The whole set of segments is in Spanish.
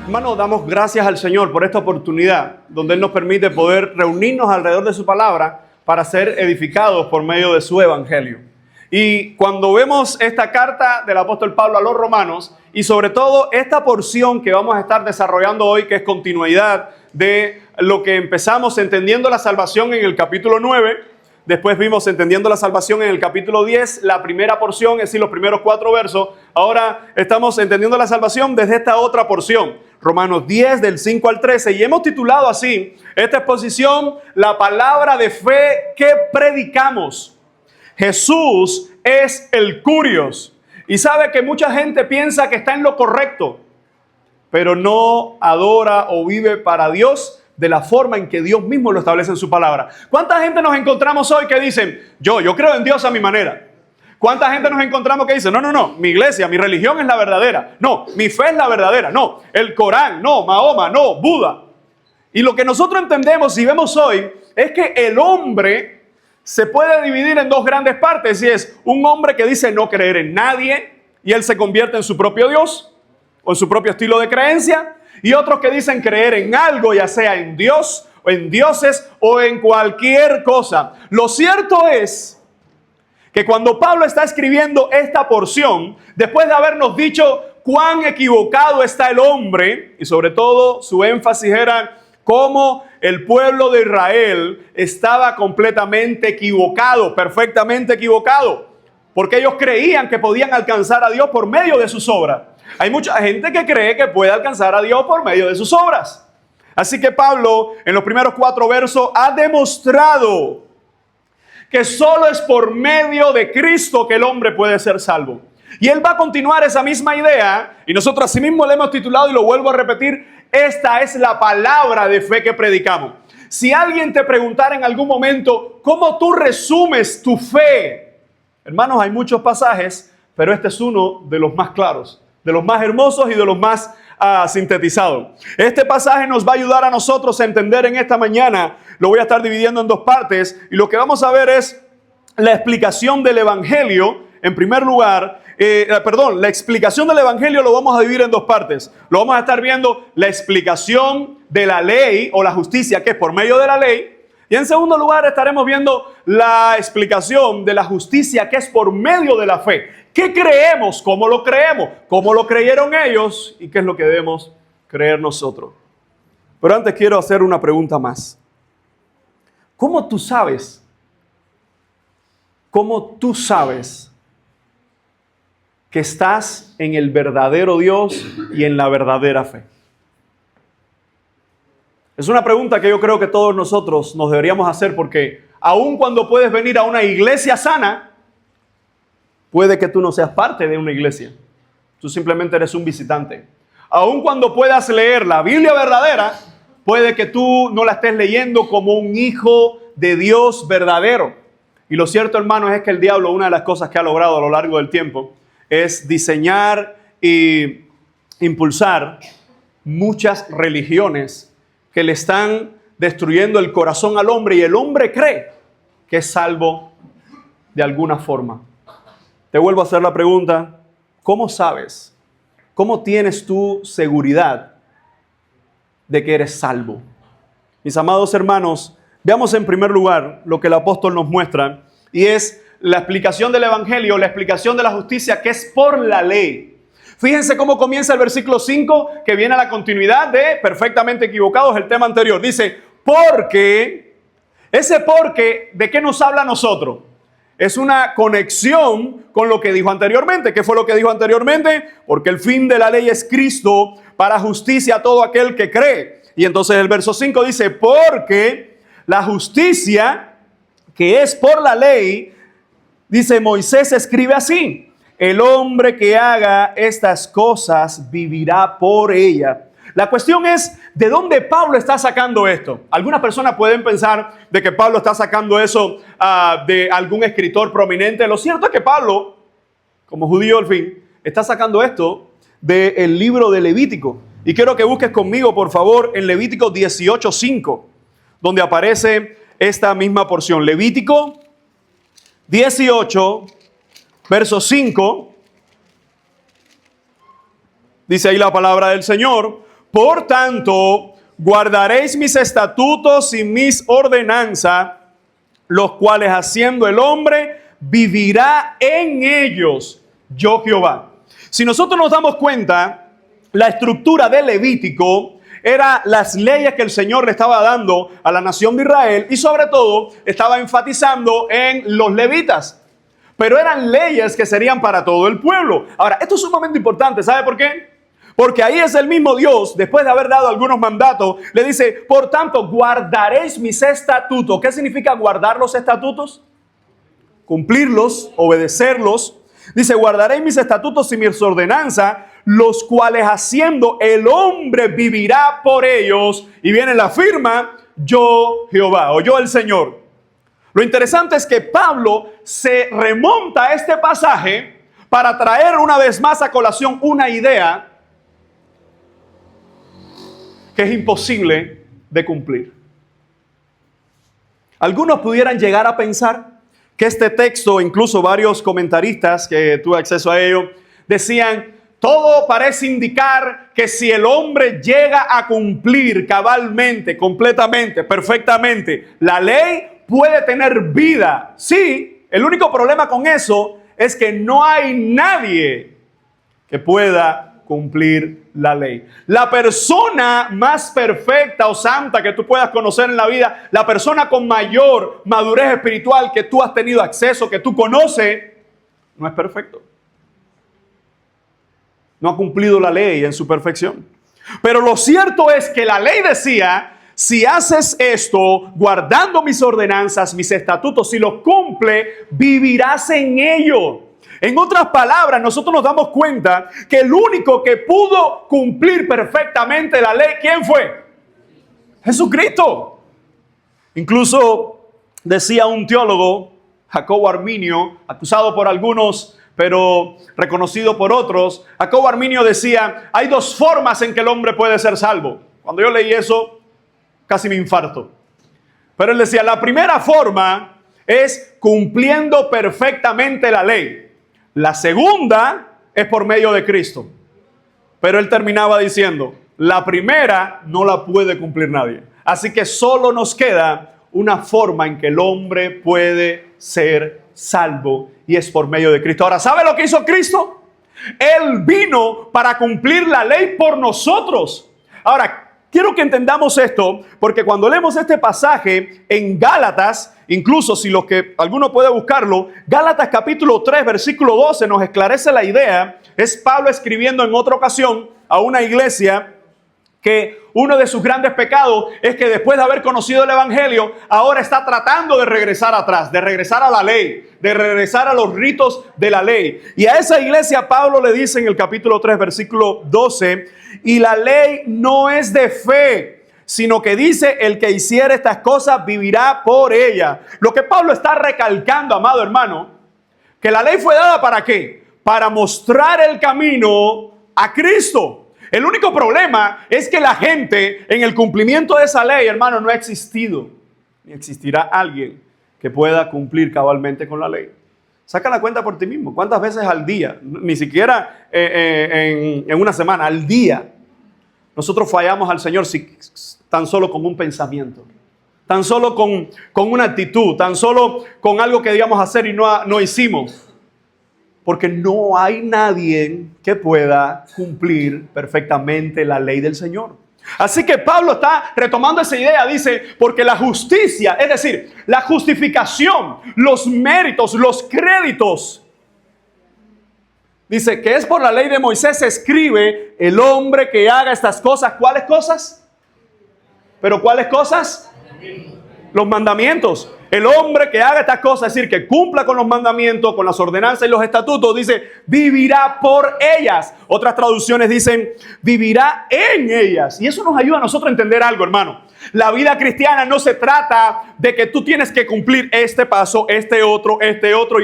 Hermano, damos gracias al Señor por esta oportunidad donde Él nos permite poder reunirnos alrededor de su palabra para ser edificados por medio de su evangelio. Y cuando vemos esta carta del apóstol Pablo a los romanos y sobre todo esta porción que vamos a estar desarrollando hoy, que es continuidad de lo que empezamos entendiendo la salvación en el capítulo 9, después vimos entendiendo la salvación en el capítulo 10, la primera porción, es decir, los primeros 4 versos. Ahora estamos entendiendo la salvación desde esta otra porción, Romanos 10 del 5 al 13, y hemos titulado así esta exposición, la palabra de fe que predicamos. Jesús es el Curios. Y sabe que mucha gente piensa que está en lo correcto, pero no adora o vive para Dios de la forma en que Dios mismo lo establece en su palabra. ¿Cuánta gente nos encontramos hoy que dicen, yo creo en Dios a mi manera? ¿Cuánta gente nos encontramos que dice, no, mi iglesia, mi religión es la verdadera? No, mi fe es la verdadera. No, el Corán, no, Mahoma, no, Buda. Y lo que nosotros entendemos y vemos hoy es que el hombre se puede dividir en 2 grandes partes. Y es un hombre que dice no creer en nadie y él se convierte en su propio Dios o en su propio estilo de creencia. Y otros que dicen creer en algo, ya sea en Dios o en dioses o en cualquier cosa. Lo cierto es que cuando Pablo está escribiendo esta porción, después de habernos dicho cuán equivocado está el hombre, y sobre todo su énfasis era cómo el pueblo de Israel estaba completamente equivocado, perfectamente equivocado, porque ellos creían que podían alcanzar a Dios por medio de sus obras. Hay mucha gente que cree que puede alcanzar a Dios por medio de sus obras. Así que Pablo, en los primeros 4 versos, ha demostrado que solo es por medio de Cristo que el hombre puede ser salvo. Y él va a continuar esa misma idea, y nosotros así mismo le hemos titulado, y lo vuelvo a repetir, esta es la palabra de fe que predicamos. Si alguien te preguntara en algún momento, ¿cómo tú resumes tu fe? Hermanos, hay muchos pasajes, pero este es uno de los más claros, de los más hermosos y de los más sintetizados. Este pasaje nos va a ayudar a nosotros a entender en esta mañana. Lo voy a estar dividiendo en 2 partes y lo que vamos a ver es la explicación del evangelio. En primer lugar, la explicación del evangelio lo vamos a dividir en 2 partes. Lo vamos a estar viendo la explicación de la ley o la justicia que es por medio de la ley. Y en segundo lugar estaremos viendo la explicación de la justicia que es por medio de la fe. ¿Qué creemos? ¿Cómo lo creemos? ¿Cómo lo creyeron ellos? ¿Y qué es lo que debemos creer nosotros? Pero antes quiero hacer una pregunta más. ¿Cómo tú sabes? ¿Cómo tú sabes que estás en el verdadero Dios y en la verdadera fe? Es una pregunta que yo creo que todos nosotros nos deberíamos hacer, porque aun cuando puedes venir a una iglesia sana, puede que tú no seas parte de una iglesia. Tú simplemente eres un visitante. Aun cuando puedas leer la Biblia verdadera, puede que tú no la estés leyendo como un hijo de Dios verdadero. Y lo cierto, hermanos, es que el diablo, una de las cosas que ha logrado a lo largo del tiempo, es diseñar y impulsar muchas religiones que le están destruyendo el corazón al hombre, y el hombre cree que es salvo de alguna forma. Te vuelvo a hacer la pregunta, ¿cómo sabes? ¿Cómo tienes tú seguridad de que eres salvo? Mis amados hermanos, veamos en primer lugar lo que el apóstol nos muestra, y es la explicación del evangelio, la explicación de la justicia que es por la ley. Fíjense cómo comienza el versículo 5, que viene a la continuidad de perfectamente equivocados, el tema anterior. Dice, porque, ese porque, ¿de qué nos habla a nosotros? Es una conexión con lo que dijo anteriormente. ¿Qué fue lo que dijo anteriormente? Porque el fin de la ley es Cristo para justicia a todo aquel que cree. Y entonces el verso 5 dice, porque la justicia que es por la ley, dice Moisés, escribe así. El hombre que haga estas cosas vivirá por ella. La cuestión es, ¿de dónde Pablo está sacando esto? Algunas personas pueden pensar de que Pablo está sacando eso de algún escritor prominente. Lo cierto es que Pablo, como judío al fin, está sacando esto del libro de Levítico. Y quiero que busques conmigo, por favor, en Levítico 18:5, donde aparece esta misma porción. Levítico 18, verso 5, dice ahí la palabra del Señor. Por tanto, guardaréis mis estatutos y mis ordenanzas, los cuales haciendo el hombre vivirá en ellos, yo Jehová. Si nosotros nos damos cuenta, la estructura de Levítico era las leyes que el Señor le estaba dando a la nación de Israel y sobre todo estaba enfatizando en los levitas. Pero eran leyes que serían para todo el pueblo. Ahora, esto es sumamente importante. ¿Sabe por qué? Porque ahí es el mismo Dios, después de haber dado algunos mandatos, le dice, por tanto, guardaréis mis estatutos. ¿Qué significa guardar los estatutos? Cumplirlos, obedecerlos. Dice, guardaréis mis estatutos y mis ordenanzas, los cuales haciendo el hombre vivirá por ellos. Y viene la firma, yo Jehová, o yo el Señor. Lo interesante es que Pablo se remonta a este pasaje para traer una vez más a colación una idea que es imposible de cumplir. Algunos pudieran llegar a pensar que este texto, incluso varios comentaristas que tuve acceso a ello, decían, todo parece indicar que si el hombre llega a cumplir cabalmente, completamente, perfectamente, la ley puede tener vida. Sí, el único problema con eso es que no hay nadie que pueda cumplir la ley. La persona más perfecta o santa que tú puedas conocer en la vida, la persona con mayor madurez espiritual que tú has tenido acceso, que tú conoces, no es perfecto. No ha cumplido la ley en su perfección. Pero lo cierto es que la ley decía, si haces esto, guardando mis ordenanzas, mis estatutos, si los cumple, vivirás en ello. En otras palabras, nosotros nos damos cuenta que el único que pudo cumplir perfectamente la ley, ¿quién fue? Jesucristo. Incluso decía un teólogo, Jacobo Arminio, acusado por algunos, pero reconocido por otros. Jacobo Arminio decía, hay dos formas en que el hombre puede ser salvo. Cuando yo leí eso, casi me infarto. Pero él decía, la primera forma es cumpliendo perfectamente la ley. La segunda es por medio de Cristo. Pero él terminaba diciendo, la primera no la puede cumplir nadie. Así que solo nos queda una forma en que el hombre puede ser salvo y es por medio de Cristo. Ahora, ¿sabe lo que hizo Cristo? Él vino para cumplir la ley por nosotros. Ahora, quiero que entendamos esto, porque cuando leemos este pasaje en Gálatas, incluso si alguno puede buscarlo, Gálatas capítulo 3, versículo 12 nos esclarece la idea. Es Pablo escribiendo en otra ocasión a una iglesia que uno de sus grandes pecados es que después de haber conocido el evangelio, ahora está tratando de regresar atrás, de regresar a la ley, de regresar a los ritos de la ley. Y a esa iglesia Pablo le dice en el capítulo 3, versículo 12, y la ley no es de fe, sino que dice, el que hiciere estas cosas vivirá por ella. Lo que Pablo está recalcando, amado hermano, que la ley fue dada ¿para qué? Para mostrar el camino a Cristo. El único problema es que la gente en el cumplimiento de esa ley, hermano, no ha existido. Ni existirá alguien que pueda cumplir cabalmente con la ley. Saca la cuenta por ti mismo. ¿Cuántas veces al día? Ni siquiera en una semana, al día. Nosotros fallamos al Señor tan solo con un pensamiento. Tan solo con una actitud. Tan solo con algo que digamos hacer y no hicimos. Porque no hay nadie que pueda cumplir perfectamente la ley del Señor. Así que Pablo está retomando esa idea, dice, porque la justicia, es decir, la justificación, los méritos, los créditos, dice que es por la ley de Moisés, se escribe el hombre que haga estas cosas. ¿Cuáles cosas? ¿Pero cuáles cosas? Los mandamientos. El hombre que haga estas cosas, es decir, que cumpla con los mandamientos, con las ordenanzas y los estatutos, dice, vivirá por ellas. Otras traducciones dicen, vivirá en ellas. Y eso nos ayuda a nosotros a entender algo, hermano. La vida cristiana no se trata de que tú tienes que cumplir este paso, este otro y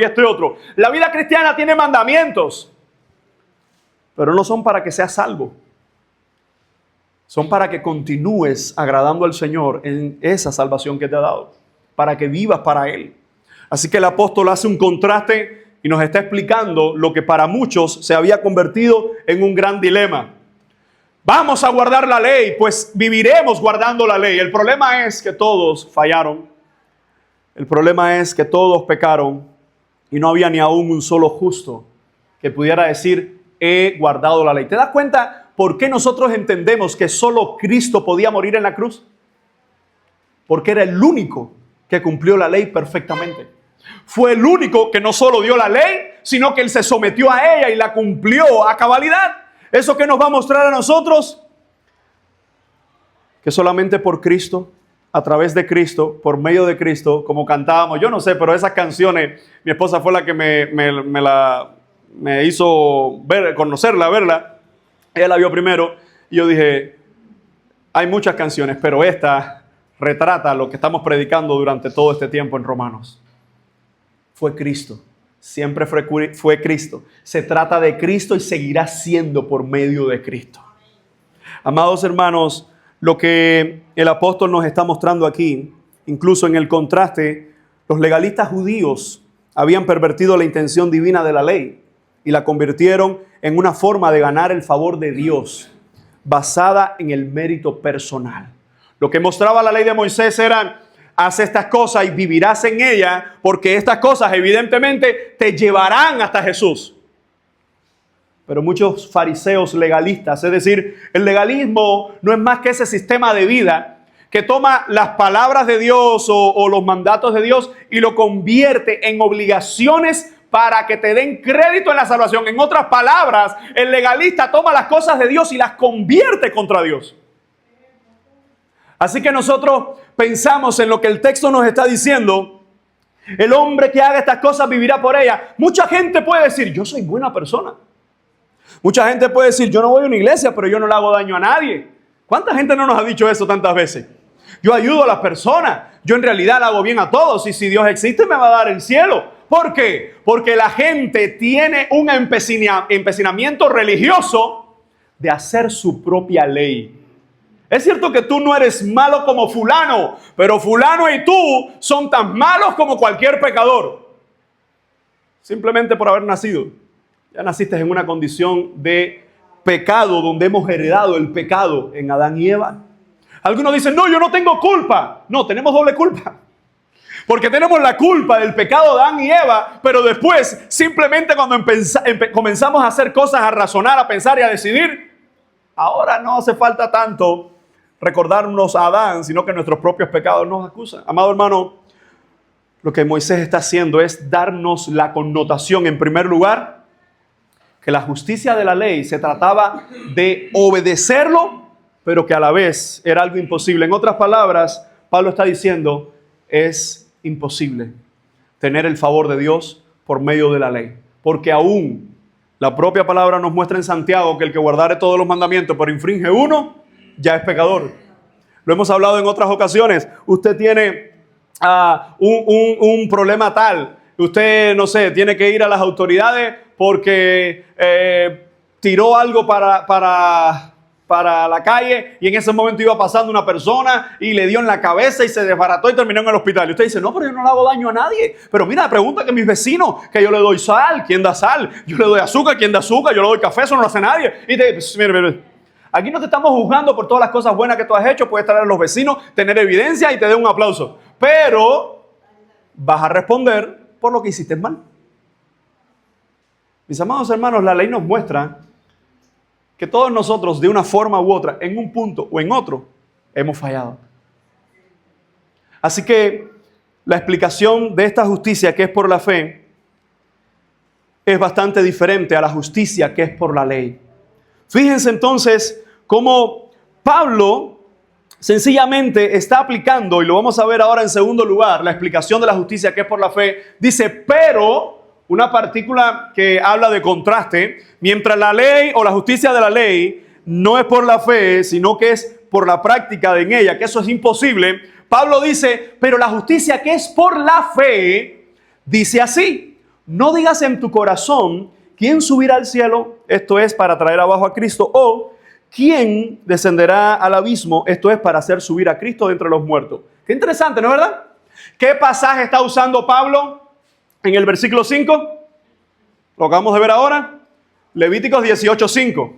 este otro. La vida cristiana tiene mandamientos, pero no son para que seas salvo. Son para que continúes agradando al Señor en esa salvación que te ha dado, para que vivas para Él. Así que el apóstol hace un contraste y nos está explicando lo que para muchos se había convertido en un gran dilema. vamos a guardar la ley, pues viviremos guardando la ley. El problema es que todos fallaron. El problema es que todos pecaron y no había ni aún un solo justo que pudiera decir, he guardado la ley. ¿Te das cuenta por qué nosotros entendemos que solo Cristo podía morir en la cruz? Porque era el único que cumplió la ley perfectamente. Fue el único que no solo dio la ley, sino que Él se sometió a ella y la cumplió a cabalidad. ¿Eso qué nos va a mostrar a nosotros? Que solamente por Cristo, a través de Cristo, por medio de Cristo, como cantábamos, yo no sé, pero esas canciones, mi esposa fue la que me hizo conocerla, verla. Ella la vio primero y yo dije, hay muchas canciones, pero esta retrata lo que estamos predicando durante todo este tiempo en Romanos. Fue Cristo, siempre fue Cristo. Se trata de Cristo y seguirá siendo por medio de Cristo. Amados hermanos, lo que el apóstol nos está mostrando aquí, incluso en el contraste, los legalistas judíos habían pervertido la intención divina de la ley y la convirtieron en una forma de ganar el favor de Dios, basada en el mérito personal. Lo que mostraba la ley de Moisés era, haz estas cosas y vivirás en ellas, porque estas cosas evidentemente te llevarán hasta Jesús. Pero muchos fariseos legalistas, es decir, el legalismo no es más que ese sistema de vida que toma las palabras de Dios o los mandatos de Dios y lo convierte en obligaciones para que te den crédito en la salvación. En otras palabras, el legalista toma las cosas de Dios y las convierte contra Dios. Así que nosotros pensamos en lo que el texto nos está diciendo. El hombre que haga estas cosas vivirá por ellas. Mucha gente puede decir, yo soy buena persona. Mucha gente puede decir, yo no voy a una iglesia, pero yo no le hago daño a nadie. ¿Cuánta gente no nos ha dicho eso tantas veces? Yo ayudo a las personas. Yo en realidad le hago bien a todos. Y si Dios existe, me va a dar el cielo. ¿Por qué? Porque la gente tiene un empecinamiento religioso de hacer su propia ley. Es cierto que tú no eres malo como fulano, pero fulano y tú son tan malos como cualquier pecador. Simplemente por haber nacido. Ya naciste en una condición de pecado, donde hemos heredado el pecado en Adán y Eva. Algunos dicen, no, yo no tengo culpa. No, tenemos doble culpa. Porque tenemos la culpa del pecado de Adán y Eva, pero después, simplemente cuando comenzamos a hacer cosas, a razonar, a pensar y a decidir, ahora no hace falta tanto recordarnos a Adán, sino que nuestros propios pecados nos acusan. Amado hermano, lo que Moisés está haciendo es darnos la connotación, en primer lugar, que la justicia de la ley se trataba de obedecerlo, pero que a la vez era algo imposible. En otras palabras, Pablo está diciendo, es imposible tener el favor de Dios por medio de la ley. Porque aún la propia palabra nos muestra en Santiago que el que guardare todos los mandamientos pero infringe uno, ya es pecador. Lo hemos hablado en otras ocasiones. Usted tiene un problema tal. Usted, no sé, tiene que ir a las autoridades porque tiró algo para la calle y en ese momento iba pasando una persona y le dio en la cabeza y se desbarató y terminó en el hospital. Y usted dice, no, pero yo no le hago daño a nadie. Pero mira, pregunta que mis vecinos, que yo le doy sal, ¿quién da sal? Yo le doy azúcar, ¿quién da azúcar? Yo le doy café, eso no lo hace nadie. Y te mire, aquí no te estamos juzgando por todas las cosas buenas que tú has hecho. Puedes traer a los vecinos, tener evidencia y te den un aplauso. Pero vas a responder por lo que hiciste mal. Mis amados hermanos, la ley nos muestra que todos nosotros, de una forma u otra, en un punto o en otro, hemos fallado. Así que la explicación de esta justicia que es por la fe es bastante diferente a la justicia que es por la ley. Fíjense entonces cómo Pablo sencillamente está aplicando, y lo vamos a ver ahora en segundo lugar, la explicación de la justicia que es por la fe. Dice, pero, una partícula que habla de contraste, mientras la ley o la justicia de la ley no es por la fe, sino que es por la práctica en ella, que eso es imposible. Pablo dice, pero la justicia que es por la fe, dice así, no digas en tu corazón, ¿quién subirá al cielo? Esto es para traer abajo a Cristo, o ¿quién descenderá al abismo? Esto es para hacer subir a Cristo de entre los muertos. Qué interesante, ¿no es verdad? ¿Qué pasaje está usando Pablo en el versículo 5? Lo acabamos de ver ahora. Levíticos 18:5.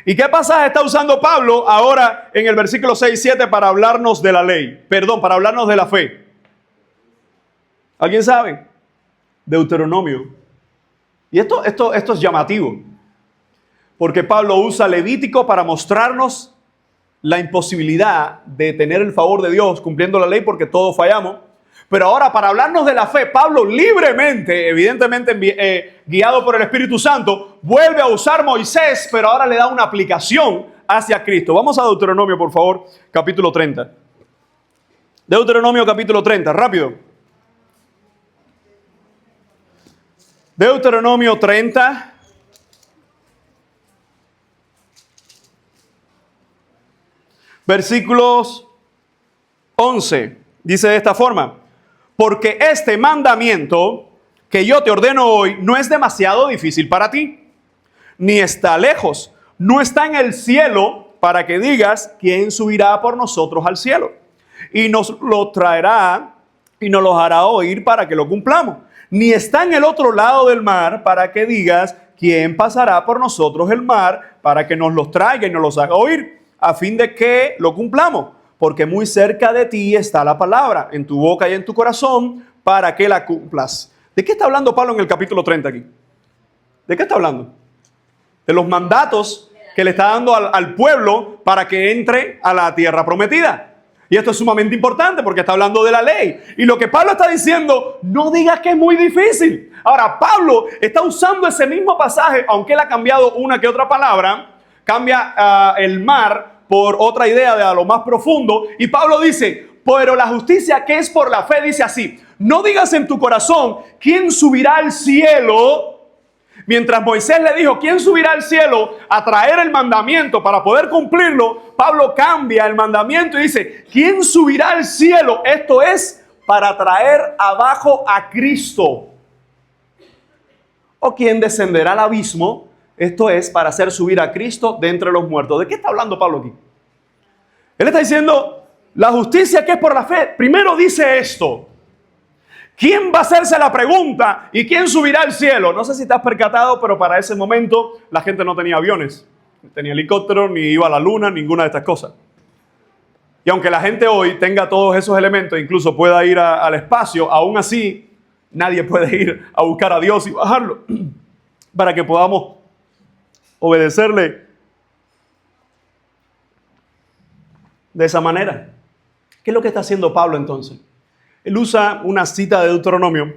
¿Y qué pasaje está usando Pablo ahora en el versículo 6 y 7 para hablarnos de la ley? Perdón, para hablarnos de la fe. ¿Alguien sabe? Deuteronomio. Y esto es llamativo, porque Pablo usa Levítico para mostrarnos la imposibilidad de tener el favor de Dios cumpliendo la ley, porque todos fallamos. Pero ahora, para hablarnos de la fe, Pablo libremente, evidentemente guiado por el Espíritu Santo, vuelve a usar Moisés, pero ahora le da una aplicación hacia Cristo. Vamos a Deuteronomio, por favor, capítulo 30. Deuteronomio capítulo 30, rápido. Deuteronomio 30. Versículos 11. Dice de esta forma: porque este mandamiento que yo te ordeno hoy no es demasiado difícil para ti, ni está lejos, no está en el cielo, para que digas, ¿quién subirá por nosotros al cielo? Y nos lo traerá y nos lo hará oír para que lo cumplamos. Ni está en el otro lado del mar, para que digas, ¿quién pasará por nosotros el mar para que nos los traiga y nos los haga oír, a fin de que lo cumplamos? Porque muy cerca de ti está la palabra, en tu boca y en tu corazón, para que la cumplas. ¿De qué está hablando Pablo en el capítulo 30 aquí? ¿De qué está hablando? De los mandatos que le está dando al pueblo para que entre a la tierra prometida. Y esto es sumamente importante porque está hablando de la ley. Y lo que Pablo está diciendo, no digas que es muy difícil. Ahora, Pablo está usando ese mismo pasaje, aunque él ha cambiado una que otra palabra, cambia el mar por otra idea de a lo más profundo. Y Pablo dice, pero la justicia que es por la fe dice así: no digas en tu corazón, ¿quién subirá al cielo? Mientras Moisés le dijo, ¿quién subirá al cielo a traer el mandamiento para poder cumplirlo? Pablo cambia el mandamiento y dice, ¿quién subirá al cielo? Esto es para traer abajo a Cristo. ¿O quién descenderá al abismo? Esto es para hacer subir a Cristo de entre los muertos. ¿De qué está hablando Pablo aquí? Él está diciendo, la justicia que es por la fe, primero dice esto. ¿Quién va a hacerse la pregunta y quién subirá al cielo? No sé si te has percatado, pero para ese momento la gente no tenía aviones, no tenía helicópteros, ni iba a la luna, ninguna de estas cosas. Y aunque la gente hoy tenga todos esos elementos, incluso pueda ir al espacio, aún así nadie puede ir a buscar a Dios y bajarlo para que podamos obedecerle de esa manera. ¿Qué es lo que está haciendo Pablo entonces? Él usa una cita de Deuteronomio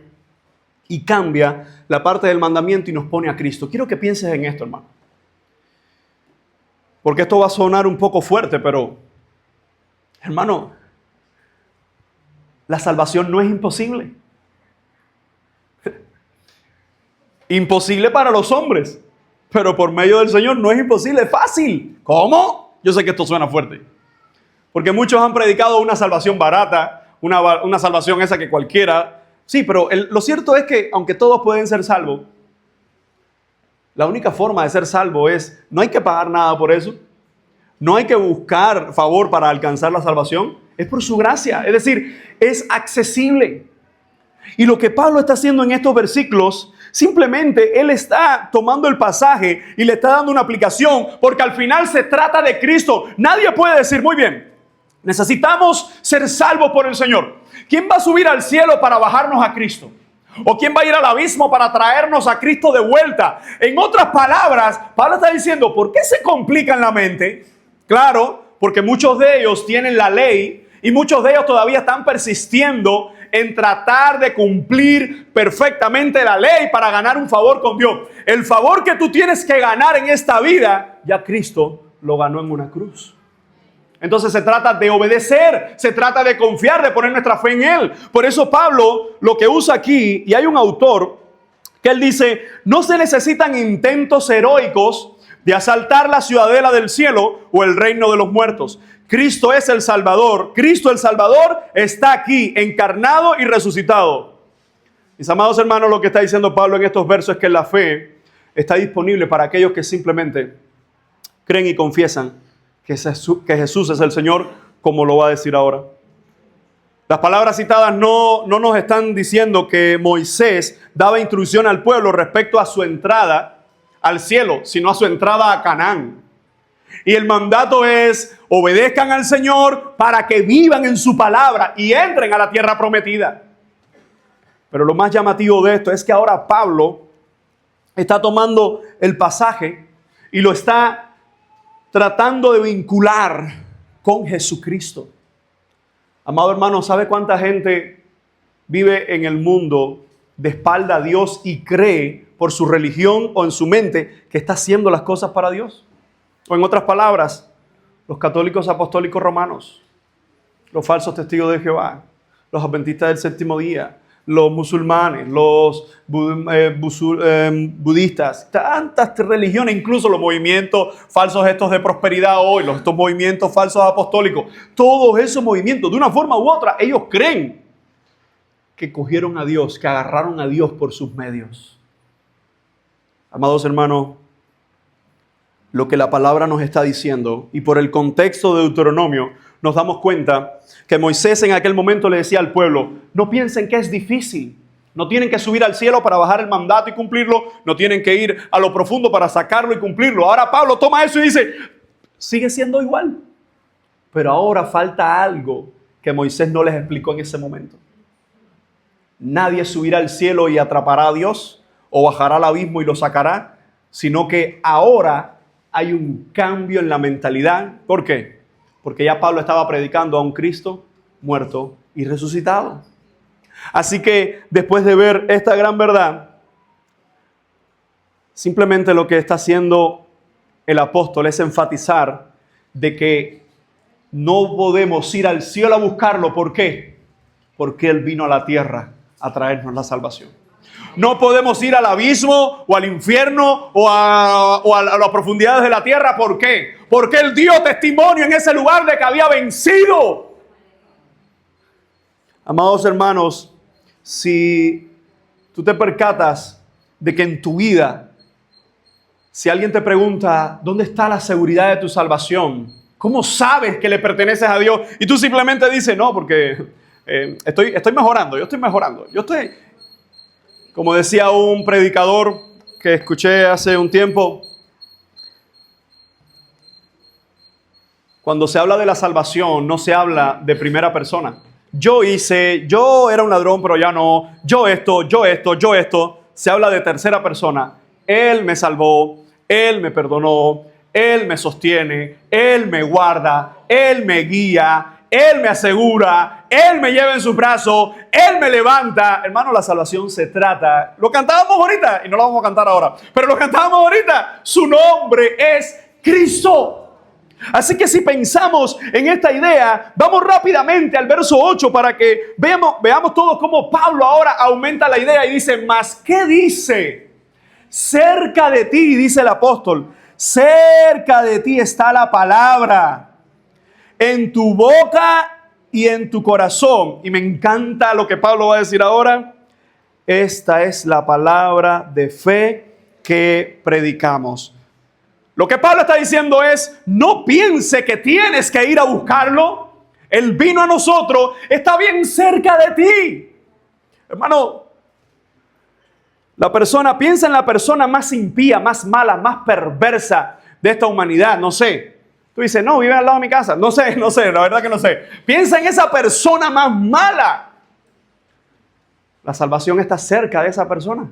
y cambia la parte del mandamiento y nos pone a Cristo. Quiero que pienses en esto, hermano. Porque esto va a sonar un poco fuerte, pero, hermano, la salvación no es imposible. Imposible para los hombres, pero por medio del Señor no es imposible, es fácil. ¿Cómo? Yo sé que esto suena fuerte. Porque muchos han predicado una salvación barata, una salvación esa que cualquiera. Sí, pero lo cierto es que aunque todos pueden ser salvos, la única forma de ser salvo es, no hay que pagar nada por eso, no hay que buscar favor para alcanzar la salvación, es por su gracia, es decir, es accesible. Y lo que Pablo está haciendo en estos versículos, simplemente él está tomando el pasaje y le está dando una aplicación, porque al final se trata de Cristo. Nadie puede decir, muy bien, necesitamos ser salvos por el Señor. ¿Quién va a subir al cielo para bajarnos a Cristo? ¿O quién va a ir al abismo para traernos a Cristo de vuelta? En otras palabras, Pablo está diciendo, ¿por qué se complican la mente? Claro, porque muchos de ellos tienen la ley y muchos de ellos todavía están persistiendo en tratar de cumplir perfectamente la ley para ganar un favor con Dios. El favor que tú tienes que ganar en esta vida, ya Cristo lo ganó en una cruz. Entonces se trata de obedecer, se trata de confiar, de poner nuestra fe en Él. Por eso Pablo lo que usa aquí, y hay un autor que él dice, no se necesitan intentos heroicos de asaltar la ciudadela del cielo o el reino de los muertos. Cristo es el Salvador. Cristo el Salvador está aquí, encarnado y resucitado. Mis amados hermanos, lo que está diciendo Pablo en estos versos es que la fe está disponible para aquellos que simplemente creen y confiesan que Jesús es el Señor, como lo va a decir ahora. Las palabras citadas no nos están diciendo que Moisés daba instrucción al pueblo respecto a su entrada al cielo, sino a su entrada a Canaán. Y el mandato es: obedezcan al Señor para que vivan en su palabra y entren a la tierra prometida. Pero lo más llamativo de esto es que ahora Pablo está tomando el pasaje y lo está tratando de vincular con Jesucristo. Amado hermano, ¿sabe cuánta gente vive en el mundo de espalda a Dios y cree por su religión o en su mente que está haciendo las cosas para Dios? O en otras palabras, los católicos apostólicos romanos, los falsos testigos de Jehová, los adventistas del séptimo día, los musulmanes, los budistas, tantas religiones, incluso los movimientos falsos estos de prosperidad hoy, estos movimientos falsos apostólicos, todos esos movimientos, de una forma u otra, ellos creen que cogieron a Dios, que agarraron a Dios por sus medios. Amados hermanos, lo que la palabra nos está diciendo, y por el contexto de Deuteronomio, nos damos cuenta que Moisés en aquel momento le decía al pueblo: no piensen que es difícil, no tienen que subir al cielo para bajar el mandato y cumplirlo, no tienen que ir a lo profundo para sacarlo y cumplirlo. Ahora Pablo toma eso y dice: sigue siendo igual, pero ahora falta algo que Moisés no les explicó en ese momento. Nadie subirá al cielo y atrapará a Dios o bajará al abismo y lo sacará, sino que ahora hay un cambio en la mentalidad. ¿Por qué? Porque ya Pablo estaba predicando a un Cristo muerto y resucitado. Así que después de ver esta gran verdad, simplemente lo que está haciendo el apóstol es enfatizar de que no podemos ir al cielo a buscarlo. ¿Por qué? Porque Él vino a la tierra a traernos la salvación. No podemos ir al abismo o al infierno o a las profundidades de la tierra. ¿Por qué? Porque Él dio testimonio en ese lugar de que había vencido. Amados hermanos, si tú te percatas de que en tu vida, si alguien te pregunta: ¿dónde está la seguridad de tu salvación? ¿Cómo sabes que le perteneces a Dios? Y tú simplemente dices: no, porque estoy mejorando, yo estoy mejorando. Como decía un predicador que escuché hace un tiempo, cuando se habla de la salvación, no se habla de primera persona. Yo era un ladrón, pero ya no. Yo esto. Se habla de tercera persona. Él me salvó, Él me perdonó, Él me sostiene, Él me guarda, Él me guía, Él me asegura, Él me lleva en sus brazos, Él me levanta. Hermano, la salvación se trata, lo cantábamos ahorita y no lo vamos a cantar ahora, pero lo cantábamos ahorita, su nombre es Cristo. Así que si pensamos en esta idea, vamos rápidamente al verso 8 para que veamos todos cómo Pablo ahora aumenta la idea y dice: ¿mas qué dice? Cerca de ti, dice el apóstol, cerca de ti está la palabra, en tu boca y en tu corazón. Y me encanta lo que Pablo va a decir ahora. Esta es la palabra de fe que predicamos. Lo que Pablo está diciendo es: no piense que tienes que ir a buscarlo. Él vino a nosotros, está bien cerca de ti. Hermano, piensa en la persona más impía, más mala, más perversa de esta humanidad. No sé. Tú dices: no, vive al lado de mi casa. No sé, la verdad que no sé. Piensa en esa persona más mala. La salvación está cerca de esa persona.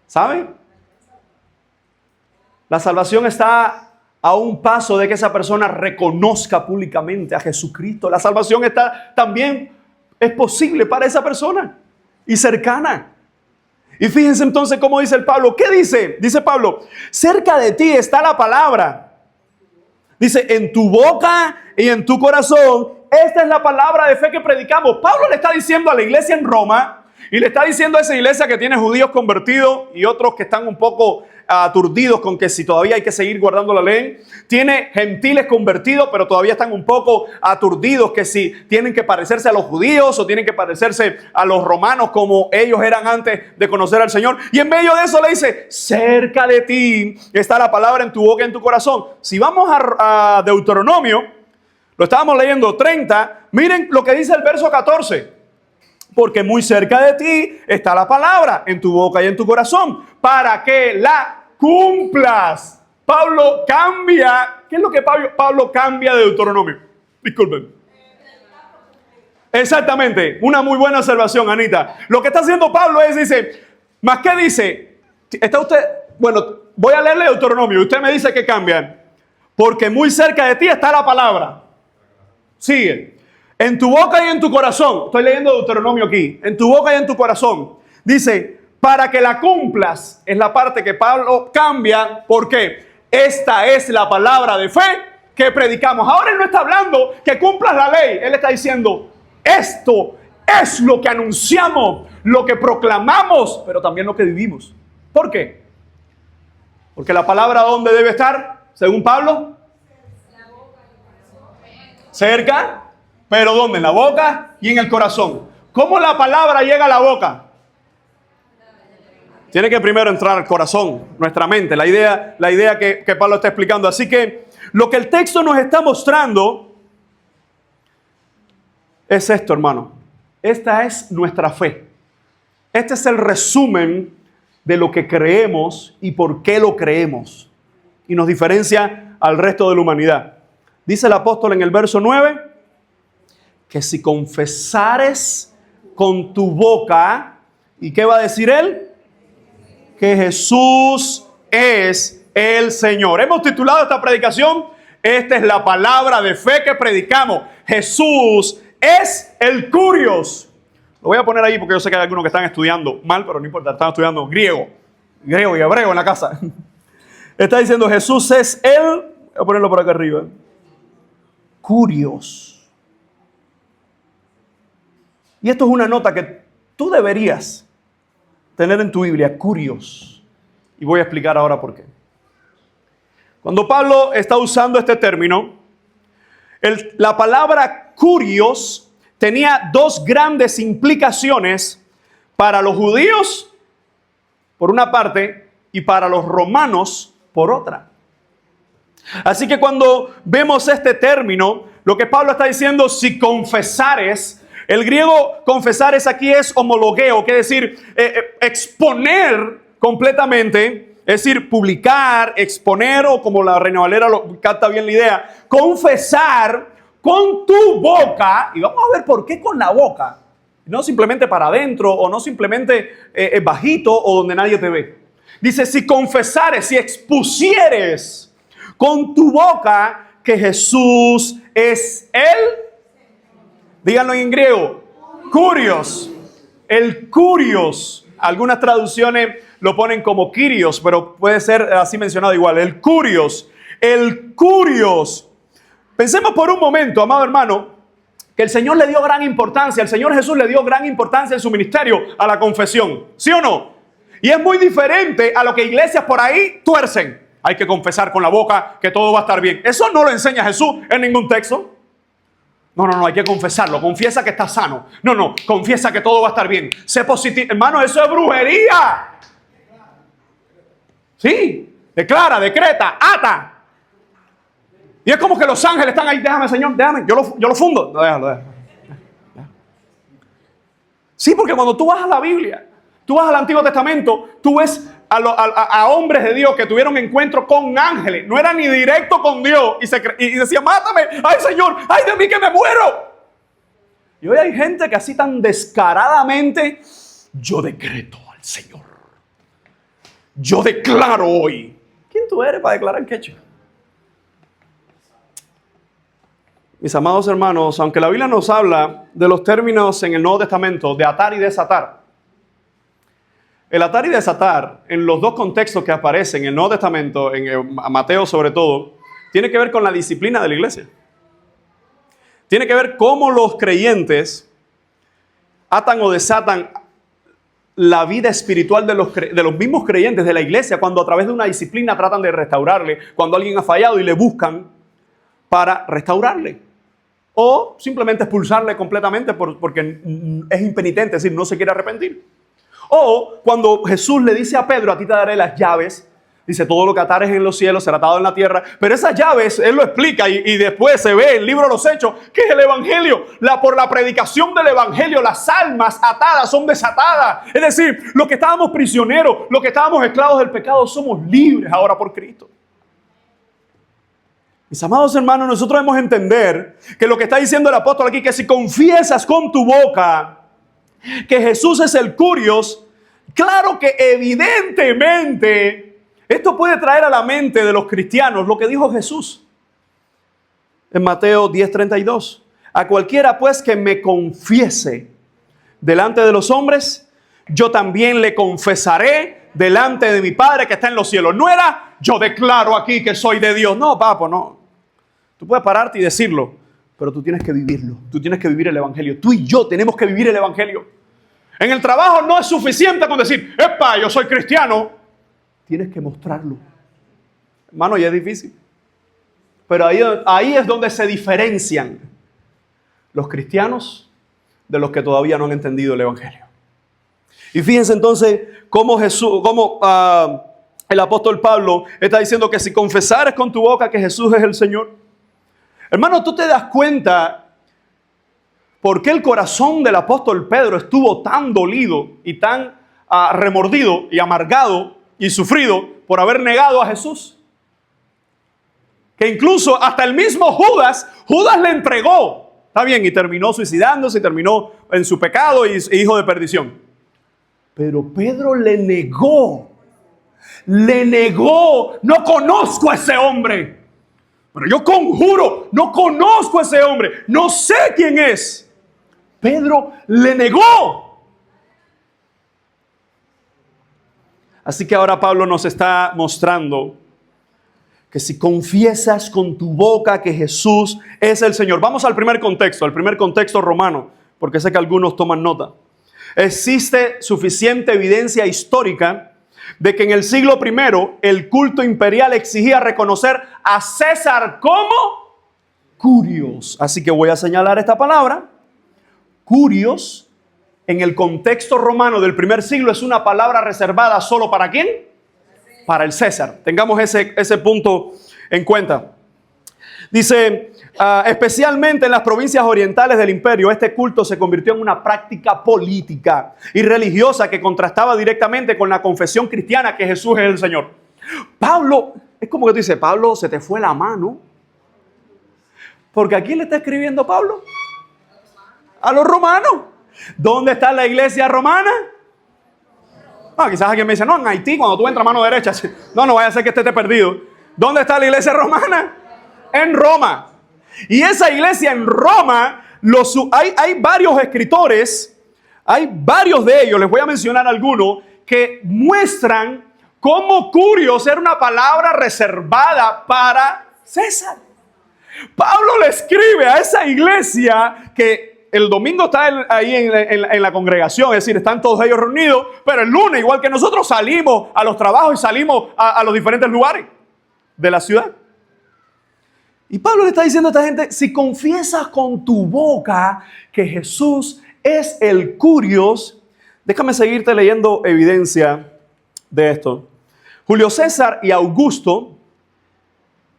¿Sabe? La salvación está a un paso de que esa persona reconozca públicamente a Jesucristo. La salvación es posible para esa persona y cercana. Y fíjense entonces cómo dice el Pablo. ¿Qué dice? Dice Pablo: cerca de ti está la palabra. Dice: en tu boca y en tu corazón. Esta es la palabra de fe que predicamos. Pablo le está diciendo a la iglesia en Roma, y le está diciendo a esa iglesia que tiene judíos convertidos y otros que están un poco aturdidos con que si todavía hay que seguir guardando la ley. Tiene gentiles convertidos, pero todavía están un poco aturdidos que si tienen que parecerse a los judíos o tienen que parecerse a los romanos como ellos eran antes de conocer al Señor. Y en medio de eso le dice: cerca de ti está la palabra, en tu boca y en tu corazón. Si vamos a Deuteronomio, lo estábamos leyendo 30, miren lo que dice el verso 14. Porque muy cerca de ti está la palabra, en tu boca y en tu corazón, para que la cumplas. Pablo cambia. ¿Qué es lo que Pablo cambia de Deuteronomio? Disculpen. Exactamente, una muy buena observación, Anita. Lo que está haciendo Pablo es, dice, ¿más qué dice? Está usted, bueno, voy a leerle Deuteronomio y usted me dice que cambia. Porque muy cerca de ti está la palabra. Sigue. En tu boca y en tu corazón. Estoy leyendo Deuteronomio aquí. En tu boca y en tu corazón. Dice, para que la cumplas. Es la parte que Pablo cambia. ¿Por qué? Esta es la palabra de fe que predicamos. Ahora él no está hablando que cumplas la ley. Él está diciendo, esto es lo que anunciamos, lo que proclamamos, pero también lo que vivimos. ¿Por qué? Porque la palabra, ¿dónde debe estar? Según Pablo. Cerca, pero ¿dónde? En la boca y en el corazón. ¿Cómo la palabra llega a la boca? Tiene que primero entrar al corazón, nuestra mente, la idea que Pablo está explicando. Así que lo que el texto nos está mostrando es esto, hermano. Esta es nuestra fe. Este es el resumen de lo que creemos y por qué lo creemos. Y nos diferencia al resto de la humanidad. Dice el apóstol en el verso 9, que si confesares con tu boca, ¿y qué va a decir él? Que Jesús es el Señor. Hemos titulado esta predicación, esta es la palabra de fe que predicamos. Jesús es el Kurios. Lo voy a poner ahí porque yo sé que hay algunos que están estudiando mal, pero no importa, están estudiando griego y hebreo en la casa. Está diciendo Jesús es el, voy a ponerlo por acá arriba, Kurios. Y esto es una nota que tú deberías tener en tu Biblia, Kurios. Y voy a explicar ahora por qué. Cuando Pablo está usando este término, la palabra Kurios tenía dos grandes implicaciones para los judíos, por una parte, y para los romanos, por otra. Así que cuando vemos este término, lo que Pablo está diciendo, si confesares, el griego confesares aquí es homologueo, que es decir, exponer completamente, es decir, publicar, exponer, o como la Reina Valera lo capta bien la idea, confesar con tu boca, y vamos a ver por qué con la boca, no simplemente para adentro, o no simplemente bajito, o donde nadie te ve. Dice, si confesares, si expusieres con tu boca que Jesús es el, díganlo en griego, Kurios, el Kurios. Algunas traducciones lo ponen como Kyrios, pero puede ser así mencionado igual, el Kurios, el Kurios. Pensemos por un momento, amado hermano, que el Señor le dio gran importancia, el Señor Jesús le dio gran importancia en su ministerio a la confesión, ¿sí o no? Y es muy diferente a lo que iglesias por ahí tuercen. Hay que confesar con la boca que todo va a estar bien. Eso no lo enseña Jesús en ningún texto. No, hay que confesarlo. Confiesa que estás sano. No, confiesa que todo va a estar bien. Sé positivo. Hermano, eso es brujería. Sí, declara, decreta, ata. Y es como que los ángeles están ahí. Déjame, Señor, déjame. Yo lo fundo. No, déjalo. Sí, porque cuando tú vas a la Biblia, tú vas al Antiguo Testamento, tú ves a hombres de Dios que tuvieron encuentro con ángeles. No era ni directo con Dios. Y decía, mátame. Ay, Señor, ay de mí que me muero. Y hoy hay gente que así tan descaradamente, yo decreto al Señor. Yo declaro hoy. ¿Quién tú eres para declarar qué hecho? Mis amados hermanos, aunque la Biblia nos habla de los términos en el Nuevo Testamento de atar y desatar, el atar y desatar, en los dos contextos que aparecen en el Nuevo Testamento, en Mateo sobre todo, tiene que ver con la disciplina de la iglesia. Tiene que ver cómo los creyentes atan o desatan la vida espiritual de los mismos creyentes de la iglesia, cuando a través de una disciplina tratan de restaurarle, cuando alguien ha fallado y le buscan para restaurarle. O simplemente expulsarle completamente porque es impenitente, es decir, no se quiere arrepentir. O cuando Jesús le dice a Pedro, a ti te daré las llaves, dice, todo lo que atares en los cielos será atado en la tierra. Pero esas llaves, él lo explica y después se ve en el libro de los Hechos, que es el Evangelio. Por la predicación del Evangelio, las almas atadas son desatadas. Es decir, los que estábamos prisioneros, los que estábamos esclavos del pecado, somos libres ahora por Cristo. Mis amados hermanos, nosotros debemos entender que lo que está diciendo el apóstol aquí, que si confiesas con tu boca que Jesús es el Curios, claro que evidentemente esto puede traer a la mente de los cristianos lo que dijo Jesús en Mateo 10:32. A cualquiera pues que me confiese delante de los hombres, yo también le confesaré delante de mi Padre que está en los cielos. No era yo declaro aquí que soy de Dios. No, papo, no. Tú puedes pararte y decirlo, pero tú tienes que vivirlo. Tú tienes que vivir el evangelio. Tú y yo tenemos que vivir el evangelio. En el trabajo no es suficiente con decir, ¡epa, yo soy cristiano! Tienes que mostrarlo. Hermano, ya es difícil. Pero ahí es donde se diferencian los cristianos de los que todavía no han entendido el evangelio. Y fíjense entonces cómo el apóstol Pablo está diciendo que si confesares con tu boca que Jesús es el Señor. Hermano, tú te das cuenta por qué el corazón del apóstol Pedro estuvo tan dolido y tan remordido y amargado y sufrido por haber negado a Jesús. Que incluso hasta el mismo Judas le entregó. Está bien, y terminó suicidándose, y terminó en su pecado y hijo de perdición. Pero Pedro le negó. No conozco a ese hombre. Pero yo conjuro, no conozco a ese hombre. No sé quién es. Pedro le negó. Así que ahora Pablo nos está mostrando que si confiesas con tu boca que Jesús es el Señor. Vamos al primer contexto romano, porque sé que algunos toman nota. Existe suficiente evidencia histórica de que en el siglo I el culto imperial exigía reconocer a César como Curios. Así que voy a señalar esta palabra. Curios, en el contexto romano del primer siglo, es una palabra reservada solo ¿para quién? Para el César. Tengamos ese punto en cuenta. Dice, especialmente en las provincias orientales del imperio, este culto se convirtió en una práctica política y religiosa que contrastaba directamente con la confesión cristiana que Jesús es el Señor. Pablo, es como que tú dices, Pablo, se te fue la mano. Porque ¿a quién le está escribiendo Pablo? A los romanos. ¿Dónde está la iglesia romana? Quizás alguien me dice, no, en Haití, cuando tú entras a mano derecha. No vaya a ser que esté perdido. ¿Dónde está la iglesia romana? En Roma. Y esa iglesia en Roma, hay varios escritores, hay varios de ellos, les voy a mencionar algunos, que muestran cómo Curios era una palabra reservada para César. Pablo le escribe a esa iglesia que el domingo está ahí en la congregación, es decir, están todos ellos reunidos, pero el lunes, igual que nosotros, salimos a los trabajos y salimos a los diferentes lugares de la ciudad. Y Pablo le está diciendo a esta gente, si confiesas con tu boca que Jesús es el Curios, déjame seguirte leyendo evidencia de esto. Julio César y Augusto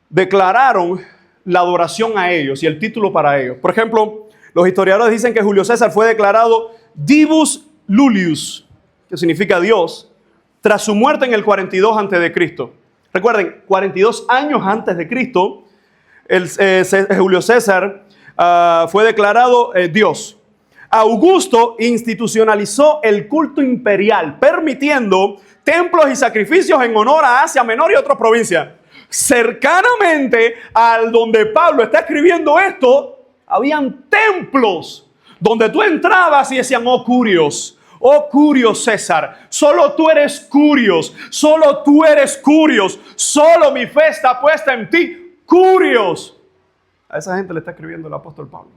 declararon la adoración a ellos y el título para ellos. Por ejemplo, los historiadores dicen que Julio César fue declarado Divus Iulius, que significa Dios, tras su muerte en el 42 a.C. Recuerden, 42 años antes de Cristo, Julio César fue declarado Dios. Augusto institucionalizó el culto imperial, permitiendo templos y sacrificios en honor a Asia Menor y otras provincias. Cercanamente al donde Pablo está escribiendo esto, habían templos donde tú entrabas y decían, oh Curios César, solo tú eres Curios, solo tú eres Curios, solo mi fe está puesta en ti. Curios. A esa gente le está escribiendo el apóstol Pablo.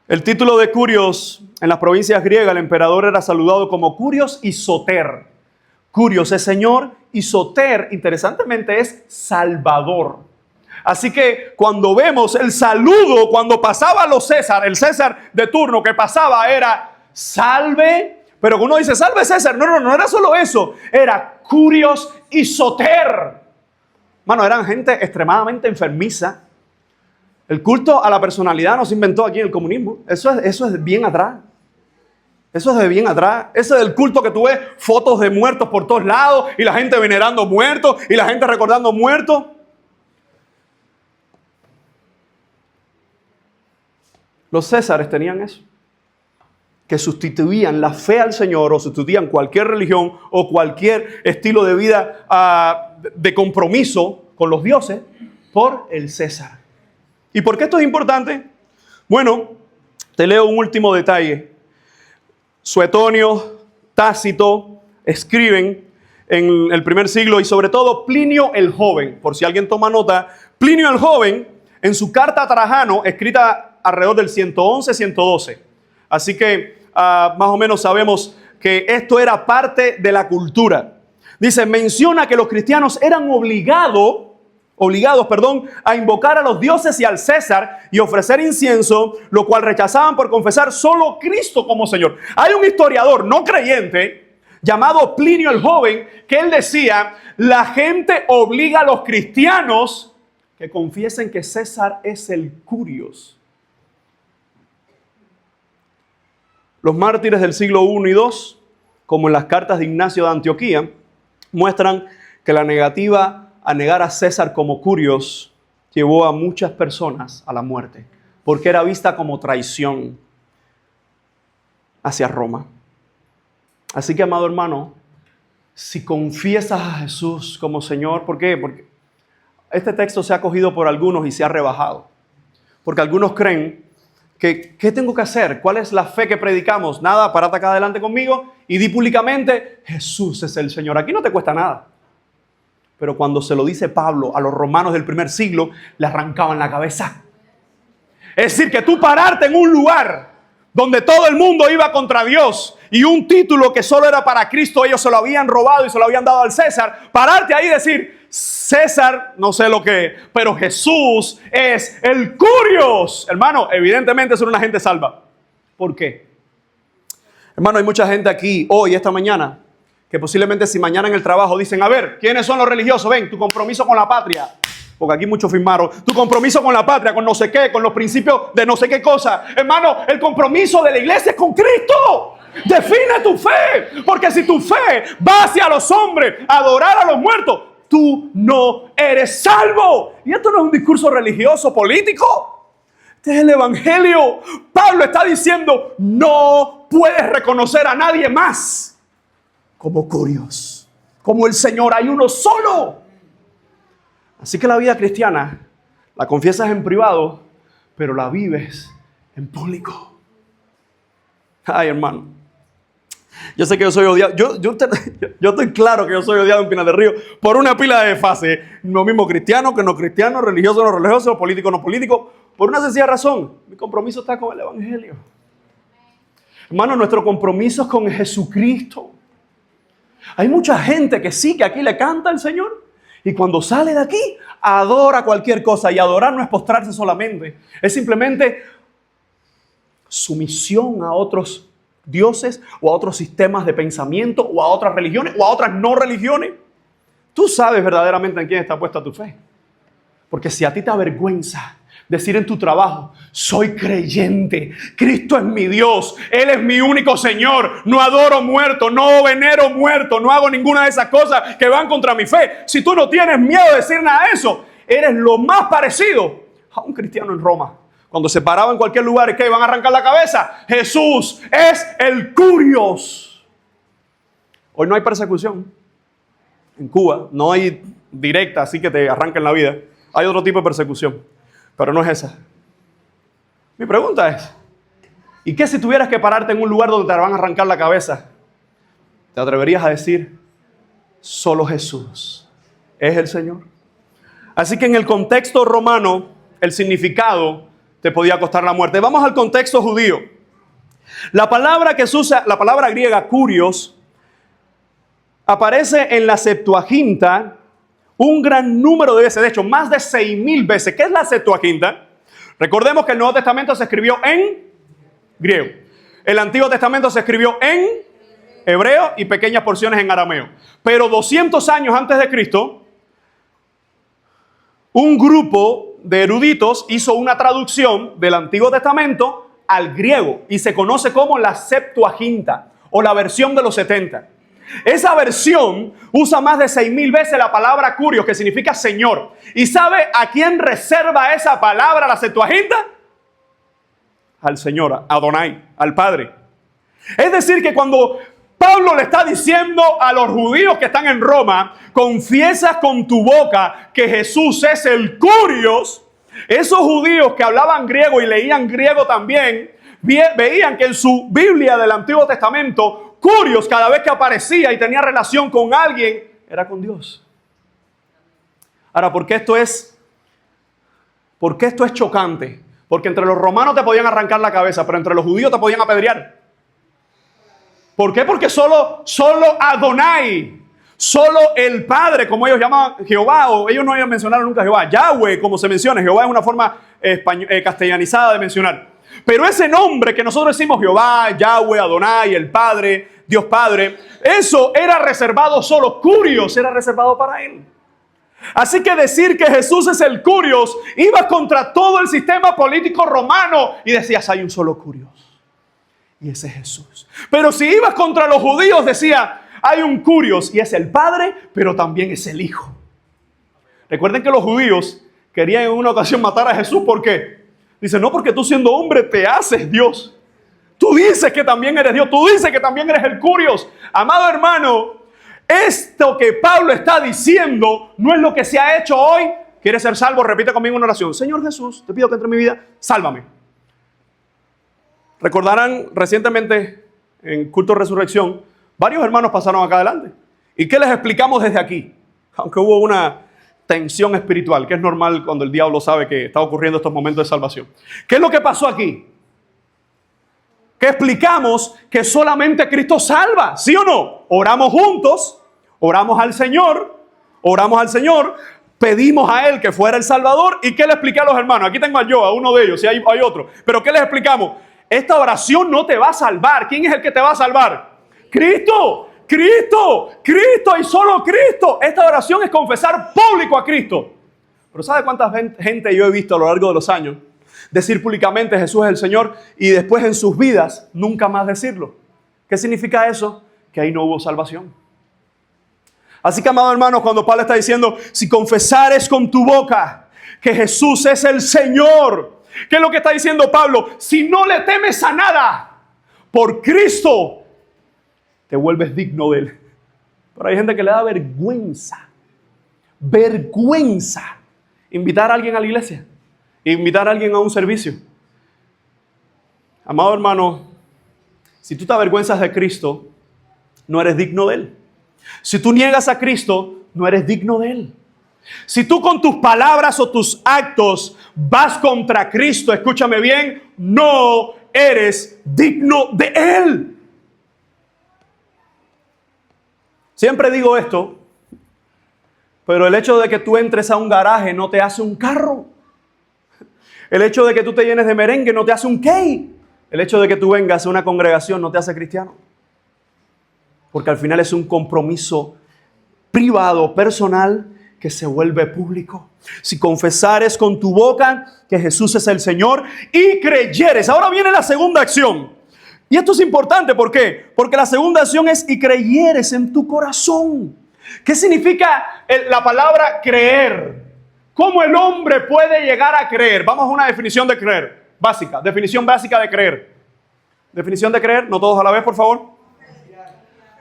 El título de Curios en las provincias griegas, el emperador era saludado como Curios y Soter. Curios es Señor y Soter, interesantemente, es Salvador. Así que cuando vemos el saludo, cuando pasaba los César, el César de turno que pasaba era salve. Pero uno dice, salve César. No era solo eso. Era Curios y Soter. Mano, eran gente extremadamente enfermiza. El culto a la personalidad no se inventó aquí en el comunismo. Eso es bien atrás. Eso es de bien atrás. Ese es el culto que tú ves, fotos de muertos por todos lados y la gente venerando muertos y la gente recordando muertos. Los Césares tenían eso, que sustituían la fe al Señor o sustituían cualquier religión o cualquier estilo de vida de compromiso con los dioses por el César. ¿Y por qué esto es importante? Bueno, te leo un último detalle. Suetonio, Tácito escriben en el primer siglo y sobre todo Plinio el Joven, por si alguien toma nota, Plinio el Joven en su carta a Trajano, escrita alrededor del 111-112. Así que más o menos sabemos que esto era parte de la cultura. Dice, menciona que los cristianos eran obligados, a invocar a los dioses y al César y ofrecer incienso, lo cual rechazaban por confesar solo Cristo como Señor. Hay un historiador no creyente llamado Plinio el Joven que él decía, la gente obliga a los cristianos que confiesen que César es el Curios. Los mártires del siglo I y II, como en las cartas de Ignacio de Antioquía, muestran que la negativa a negar a César como Curios llevó a muchas personas a la muerte, porque era vista como traición hacia Roma. Así que, amado hermano, si confiesas a Jesús como Señor, ¿por qué? Porque este texto se ha cogido por algunos y se ha rebajado. Porque algunos creen que, ¿qué tengo que hacer? ¿Cuál es la fe que predicamos? Nada, parate acá adelante conmigo y di públicamente, Jesús es el Señor. Aquí no te cuesta nada. Pero cuando se lo dice Pablo a los romanos del primer siglo, le arrancaban la cabeza. Es decir, que tú pararte en un lugar donde todo el mundo iba contra Dios y un título que solo era para Cristo, ellos se lo habían robado y se lo habían dado al César, pararte ahí y decir, César, no sé lo que, pero Jesús es el Curios. Hermano, evidentemente son una gente salva. ¿Por qué? Hermano, hay mucha gente aquí hoy, esta mañana, que posiblemente si mañana en el trabajo dicen, a ver, ¿quiénes son los religiosos? Ven, tu compromiso con la patria. Porque aquí muchos firmaron, tu compromiso con la patria, con no sé qué, con los principios de no sé qué cosa. Hermano, el compromiso de la iglesia es con Cristo. Define tu fe. Porque si tu fe va hacia los hombres, a adorar a los muertos, tú no eres salvo. Y esto no es un discurso religioso, político. Este es el evangelio. Pablo está diciendo, no puedes reconocer a nadie más como Curios, como el Señor. Hay uno solo. Así que la vida cristiana la confiesas en privado, pero la vives en público. Ay, hermano. Yo sé que yo soy odiado. Yo estoy claro que yo soy odiado en Pinar del Río por una pila de fases. Lo mismo cristiano que no cristiano, religioso no religioso, político no político. Por una sencilla razón. Mi compromiso está con el evangelio. Hermano, nuestro compromiso es con Jesucristo. Hay mucha gente que sí, que aquí le canta al Señor. Y cuando sale de aquí, adora cualquier cosa. Y adorar no es postrarse solamente. Es simplemente sumisión a otros dioses o a otros sistemas de pensamiento o a otras religiones o a otras no religiones. Tú sabes verdaderamente en quién está puesta tu fe. Porque si a ti te avergüenza decir en tu trabajo, soy creyente, Cristo es mi Dios, Él es mi único Señor, no adoro muerto, no venero muerto, no hago ninguna de esas cosas que van contra mi fe. Si tú no tienes miedo de decir nada de eso, eres lo más parecido a un cristiano en Roma. Cuando se paraba en cualquier lugar, ¿qué? ¿Van a arrancar la cabeza? Jesús es el Curios. Hoy no hay persecución. En Cuba no hay directa, así que te arranquen la vida. Hay otro tipo de persecución, pero no es esa. Mi pregunta es, ¿y qué si tuvieras que pararte en un lugar donde te van a arrancar la cabeza? ¿Te atreverías a decir, solo Jesús es el Señor? Así que en el contexto romano, el significado te podía costar la muerte. Vamos al contexto judío. La palabra que se usa, la palabra griega Curios, aparece en la Septuaginta un gran número de veces, de hecho, más de 6,000 veces. ¿Qué es la Septuaginta? Recordemos que el Nuevo Testamento se escribió en griego. El Antiguo Testamento se escribió en hebreo y pequeñas porciones en arameo. Pero 200 años antes de Cristo, un grupo de eruditos hizo una traducción del Antiguo Testamento al griego y se conoce como la Septuaginta o la versión de los 70. Esa versión usa más de 6,000 veces la palabra Curios, que significa Señor. ¿Y sabe a quién reserva esa palabra la Septuaginta? Al Señor, a Adonai, al Padre. Es decir, que cuando Pablo le está diciendo a los judíos que están en Roma, confiesas con tu boca que Jesús es el Curios, esos judíos que hablaban griego y leían griego también, veían que en su Biblia del Antiguo Testamento, Curios, cada vez que aparecía y tenía relación con alguien, era con Dios. Ahora, ¿por qué esto es chocante? Porque entre los romanos te podían arrancar la cabeza, pero entre los judíos te podían apedrear. ¿Por qué? Porque solo Adonai, solo el Padre, como ellos llaman Jehová, o ellos no iban a mencionar nunca Jehová, Yahweh, como se menciona. Jehová es una forma castellanizada de mencionar. Pero ese nombre que nosotros decimos Jehová, Yahweh, Adonai, el Padre, Dios Padre, eso era reservado solo, Curios era reservado para él. Así que decir que Jesús es el Curios iba contra todo el sistema político romano y decías, hay un solo Curios y ese es Jesús. Pero si ibas contra los judíos decía, hay un Curios y es el Padre, pero también es el Hijo. Recuerden que los judíos querían en una ocasión matar a Jesús. ¿Por qué? Dice, no, porque tú siendo hombre te haces Dios. Tú dices que también eres Dios. Tú dices que también eres el Curios. Amado hermano, esto que Pablo está diciendo no es lo que se ha hecho hoy. ¿Quieres ser salvo? Repite conmigo una oración. Señor Jesús, te pido que entre en mi vida. Sálvame. Recordarán recientemente en culto de resurrección, varios hermanos pasaron acá adelante. ¿Y qué les explicamos desde aquí? Aunque hubo una tensión espiritual, que es normal cuando el diablo sabe que está ocurriendo estos momentos de salvación. ¿Qué es lo que pasó aquí? Que explicamos que solamente Cristo salva, ¿sí o no? Oramos juntos, oramos al Señor, pedimos a Él que fuera el Salvador. ¿Y qué le expliqué a los hermanos? Aquí tengo a uno de ellos, si hay otro. Pero ¿qué les explicamos? Esta oración no te va a salvar. ¿Quién es el que te va a salvar? Cristo, Cristo, Cristo y solo Cristo. Esta oración es confesar público a Cristo. Pero ¿sabe cuánta gente yo he visto a lo largo de los años decir públicamente Jesús es el Señor y después en sus vidas nunca más decirlo? ¿Qué significa eso? Que ahí no hubo salvación. Así que, amado hermano, cuando Pablo está diciendo, si confesares con tu boca que Jesús es el Señor, ¿qué es lo que está diciendo Pablo? Si no le temes a nada, por Cristo te vuelves digno de Él. Pero hay gente que le da vergüenza invitar a alguien a la iglesia, invitar a alguien a un servicio. Amado hermano, si tú te avergüenzas de Cristo, no eres digno de Él. Si tú niegas a Cristo, no eres digno de Él. Si tú con tus palabras o tus actos vas contra Cristo, escúchame bien, no eres digno de Él. Siempre digo esto, pero el hecho de que tú entres a un garaje no te hace un carro. El hecho de que tú te llenes de merengue no te hace un cake. El hecho de que tú vengas a una congregación no te hace cristiano. Porque al final es un compromiso privado, personal, que se vuelve público. Si confesares con tu boca que Jesús es el Señor y creyeres. Ahora viene la segunda acción. Y esto es importante, ¿por qué? Porque la segunda acción es y creyeres en tu corazón. ¿Qué significa la palabra creer? ¿Cómo el hombre puede llegar a creer? Vamos a una definición de creer, básica. Definición básica de creer. Definición de creer, no todos a la vez, por favor.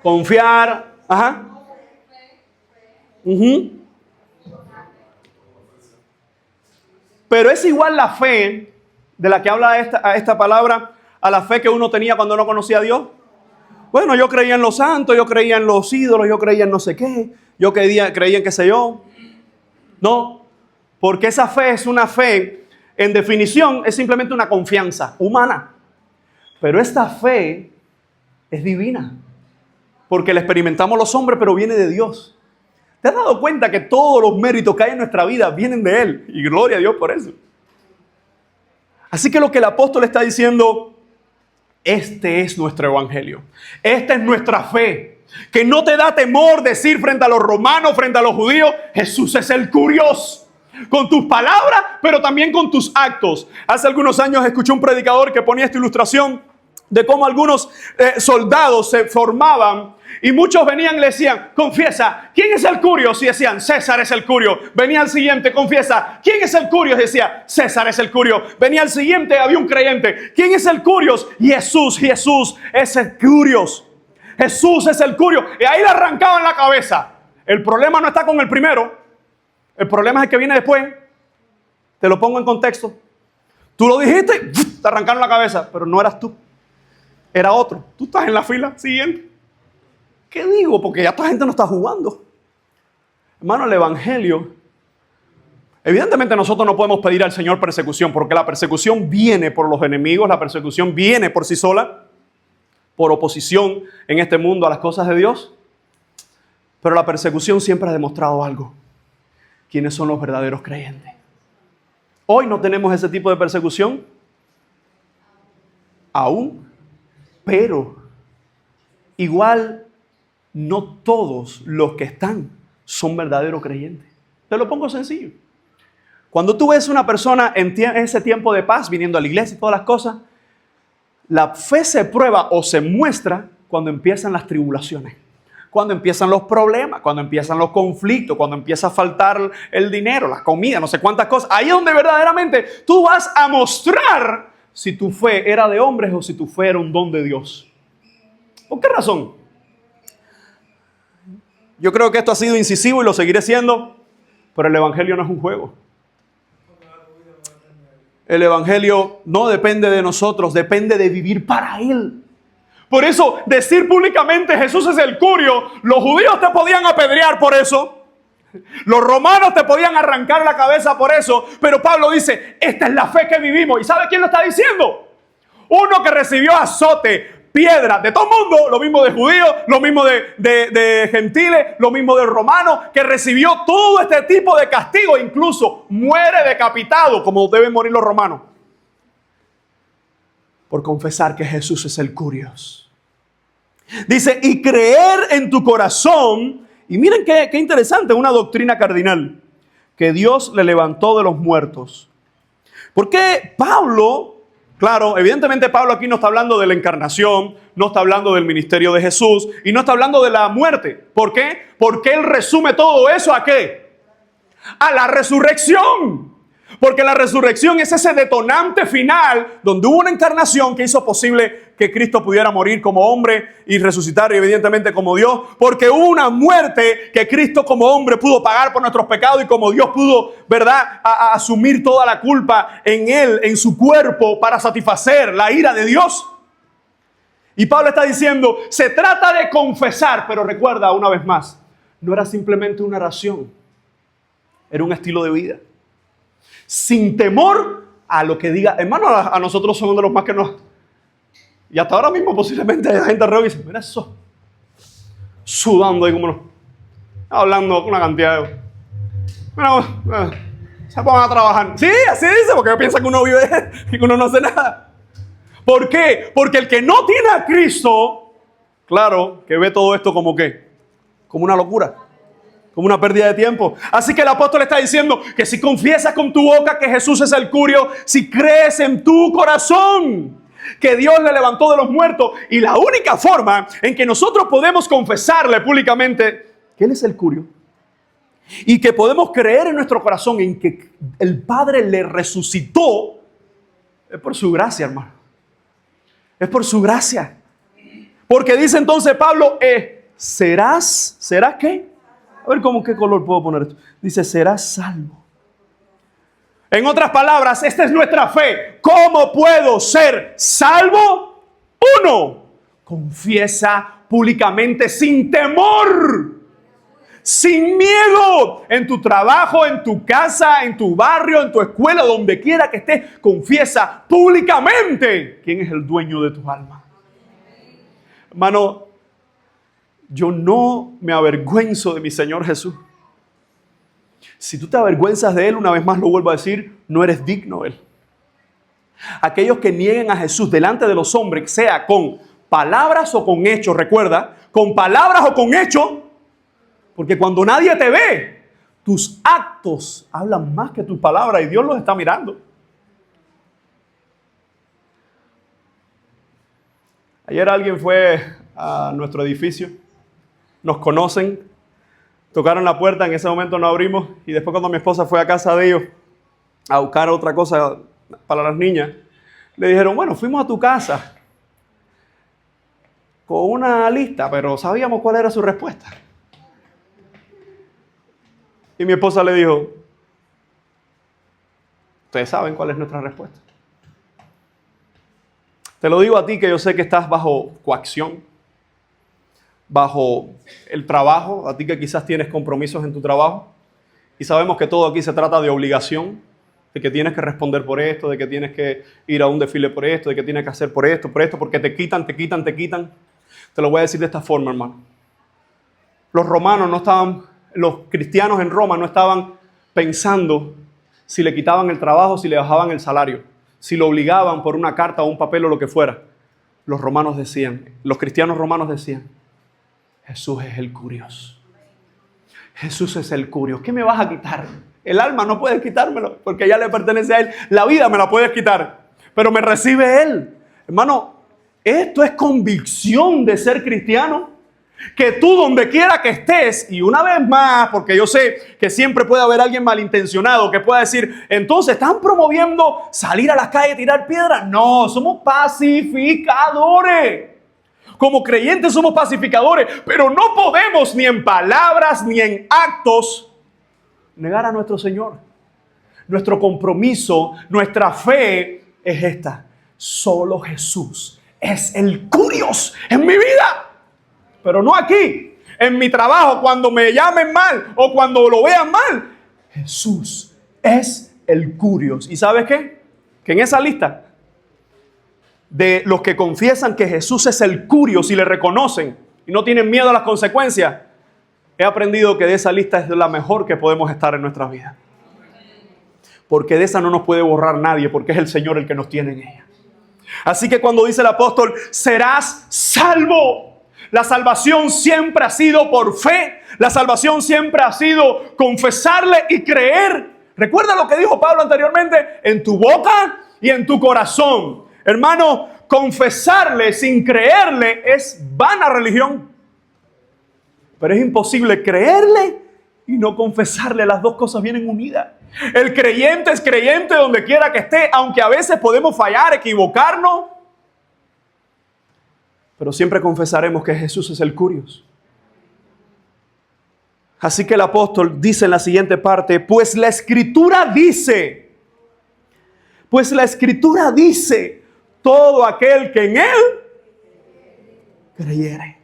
Confiar. Ajá. Pero es igual la fe de la que habla esta palabra a la fe que uno tenía cuando no conocía a Dios. Bueno, yo creía en los santos, yo creía en los ídolos, yo creía en no sé qué, yo creía en qué sé yo. No, porque esa fe es una fe, en definición, es simplemente una confianza humana. Pero esta fe es divina, porque la experimentamos los hombres, pero viene de Dios. ¿Te has dado cuenta que todos los méritos que hay en nuestra vida vienen de Él? Y gloria a Dios por eso. Así que lo que el apóstol está diciendo, este es nuestro evangelio. Esta es nuestra fe. Que no te da temor decir frente a los romanos, frente a los judíos, Jesús es el Curios. Con tus palabras, pero también con tus actos. Hace algunos años escuché un predicador que ponía esta ilustración de cómo algunos soldados se formaban y muchos venían y le decían, confiesa, ¿quién es el Curio? Y decían, César es el Curio. Venía el siguiente, confiesa, ¿quién es el Curio? Y decía, César es el Curio. Venía el siguiente, había un creyente, ¿quién es el Curio? Jesús es el Curio. Jesús es el Curio. Y ahí le arrancaban la cabeza. El problema no está con el primero. El problema es el que viene después. Te lo pongo en contexto. Tú lo dijiste, te arrancaron la cabeza, pero no eras tú. Era otro. Tú estás en la fila siguiente. ¿Qué digo? Porque ya esta gente no está jugando. Hermano, el evangelio. Evidentemente nosotros no podemos pedir al Señor persecución, porque la persecución viene por los enemigos, la persecución viene por sí sola, por oposición en este mundo a las cosas de Dios. Pero la persecución siempre ha demostrado algo. ¿Quiénes son los verdaderos creyentes? Hoy no tenemos ese tipo de persecución. Aún. Pero igual no todos los que están son verdaderos creyentes. Te lo pongo sencillo. Cuando tú ves una persona en ese tiempo de paz viniendo a la iglesia y todas las cosas, la fe se prueba o se muestra cuando empiezan las tribulaciones, cuando empiezan los problemas, cuando empiezan los conflictos, cuando empieza a faltar el dinero, la comida, no sé cuántas cosas. Ahí es donde verdaderamente tú vas a mostrar si tu fe era de hombres o si tu fe era un don de Dios. ¿Por qué razón? Yo creo que esto ha sido incisivo y lo seguiré siendo, pero el evangelio no es un juego. El evangelio no depende de nosotros, depende de vivir para Él. Por eso, decir públicamente Jesús es el Curio, los judíos te podían apedrear por eso, los romanos te podían arrancar la cabeza por eso, pero Pablo dice, esta es la fe que vivimos. ¿Y sabe quién lo está diciendo? Uno que recibió azote, piedra de todo el mundo, lo mismo de judíos, lo mismo de gentiles, lo mismo de romanos, que recibió todo este tipo de castigo, incluso muere decapitado, como deben morir los romanos, por confesar que Jesús es el Curios. Dice, y creer en tu corazón, y miren qué interesante, una doctrina cardinal, que Dios le levantó de los muertos. Porque Pablo... Claro, evidentemente Pablo aquí no está hablando de la encarnación, no está hablando del ministerio de Jesús y no está hablando de la muerte. ¿Por qué? Porque él resume todo eso ¿a qué? A la resurrección. Porque la resurrección es ese detonante final donde hubo una encarnación que hizo posible que Cristo pudiera morir como hombre y resucitar evidentemente como Dios. Porque hubo una muerte que Cristo como hombre pudo pagar por nuestros pecados y como Dios pudo, ¿verdad?, a asumir toda la culpa en Él, en su cuerpo, para satisfacer la ira de Dios. Y Pablo está diciendo, se trata de confesar, pero recuerda una vez más, no era simplemente una oración, era un estilo de vida. Sin temor a lo que diga. Hermano, a nosotros somos de los más que nos... Y hasta ahora mismo posiblemente hay gente alrededor y dice, mira eso. Sudando ahí como no. Hablando con una cantidad de... Bueno, se pongan a trabajar. Sí, así dice, porque piensa que uno vive y que uno no hace nada. ¿Por qué? Porque el que no tiene a Cristo, claro, que ve todo esto como ¿qué? Como una locura. Como una pérdida de tiempo. Así que el apóstol está diciendo que si confiesas con tu boca que Jesús es el Curio, si crees en tu corazón que Dios le levantó de los muertos, y la única forma en que nosotros podemos confesarle públicamente que Él es el Curio y que podemos creer en nuestro corazón en que el Padre le resucitó, es por su gracia, hermano. Es por su gracia. Porque dice entonces Pablo, ¿serás qué? A ver, ¿qué color puedo poner esto? Dice, serás salvo. En otras palabras, esta es nuestra fe. ¿Cómo puedo ser salvo? Uno, confiesa públicamente sin temor, sin miedo, en tu trabajo, en tu casa, en tu barrio, en tu escuela, donde quiera que estés, confiesa públicamente quién es el dueño de tu alma. Hermano, yo no me avergüenzo de mi Señor Jesús. Si tú te avergüenzas de Él, una vez más lo vuelvo a decir, no eres digno de Él. Aquellos que nieguen a Jesús delante de los hombres, sea con palabras o con hechos, recuerda, con palabras o con hechos, porque cuando nadie te ve, Tus actos hablan más que tus palabras y Dios los está mirando. Ayer alguien fue a nuestro edificio, nos conocen, tocaron la puerta, en ese momento no abrimos y después cuando mi esposa fue a casa de ellos a buscar otra cosa para las niñas, le dijeron, bueno, fuimos a tu casa con una lista, pero sabíamos cuál era su respuesta. Y mi esposa le dijo, ustedes saben cuál es nuestra respuesta. Te lo digo a ti que yo sé que estás bajo coacción, bajo el trabajo, a ti que quizás tienes compromisos en tu trabajo y sabemos que todo aquí se trata de obligación, de que tienes que responder por esto, de que tienes que ir a un desfile por esto, de que tienes que hacer por esto, porque te quitan. Te lo voy a decir de esta forma, hermano. Los cristianos en Roma no estaban pensando si le quitaban el trabajo, si le bajaban el salario, si lo obligaban por una carta o un papel o lo que fuera. Los cristianos romanos decían, Jesús es el curioso. Jesús es el curioso. ¿Qué me vas a quitar? El alma no puedes quitármelo porque ya le pertenece a Él. La vida me la puedes quitar, pero me recibe Él. Hermano, esto es convicción de ser cristiano. Que tú donde quiera que estés, y una vez más, porque yo sé que siempre puede haber alguien malintencionado que pueda decir, entonces, ¿están promoviendo salir a las calles y tirar piedras? No, somos pacificadores. Como creyentes somos pacificadores, pero no podemos ni en palabras ni en actos negar a nuestro Señor. Nuestro compromiso, nuestra fe es esta. Solo Jesús es el curioso en mi vida. Pero no aquí, en mi trabajo, cuando me llamen mal o cuando lo vean mal. Jesús es el curioso. ¿Y sabes qué? Que en esa lista de los que confiesan que Jesús es el curioso y le reconocen y no tienen miedo a las consecuencias, he aprendido que de esa lista es la mejor que podemos estar en nuestras vidas. Porque de esa no nos puede borrar nadie, porque es el Señor el que nos tiene en ella. Así que cuando dice el apóstol, serás salvo. La salvación siempre ha sido por fe. La salvación siempre ha sido confesarle y creer. Recuerda lo que dijo Pablo anteriormente, en tu boca y en tu corazón. Hermano, confesarle sin creerle es vana religión. Pero es imposible creerle y no confesarle. Las dos cosas vienen unidas. El creyente es creyente donde quiera que esté, aunque a veces podemos fallar, equivocarnos. Pero siempre confesaremos que Jesús es el curioso. Así que el apóstol dice en la siguiente parte, pues la Escritura dice, todo aquel que en Él creyere.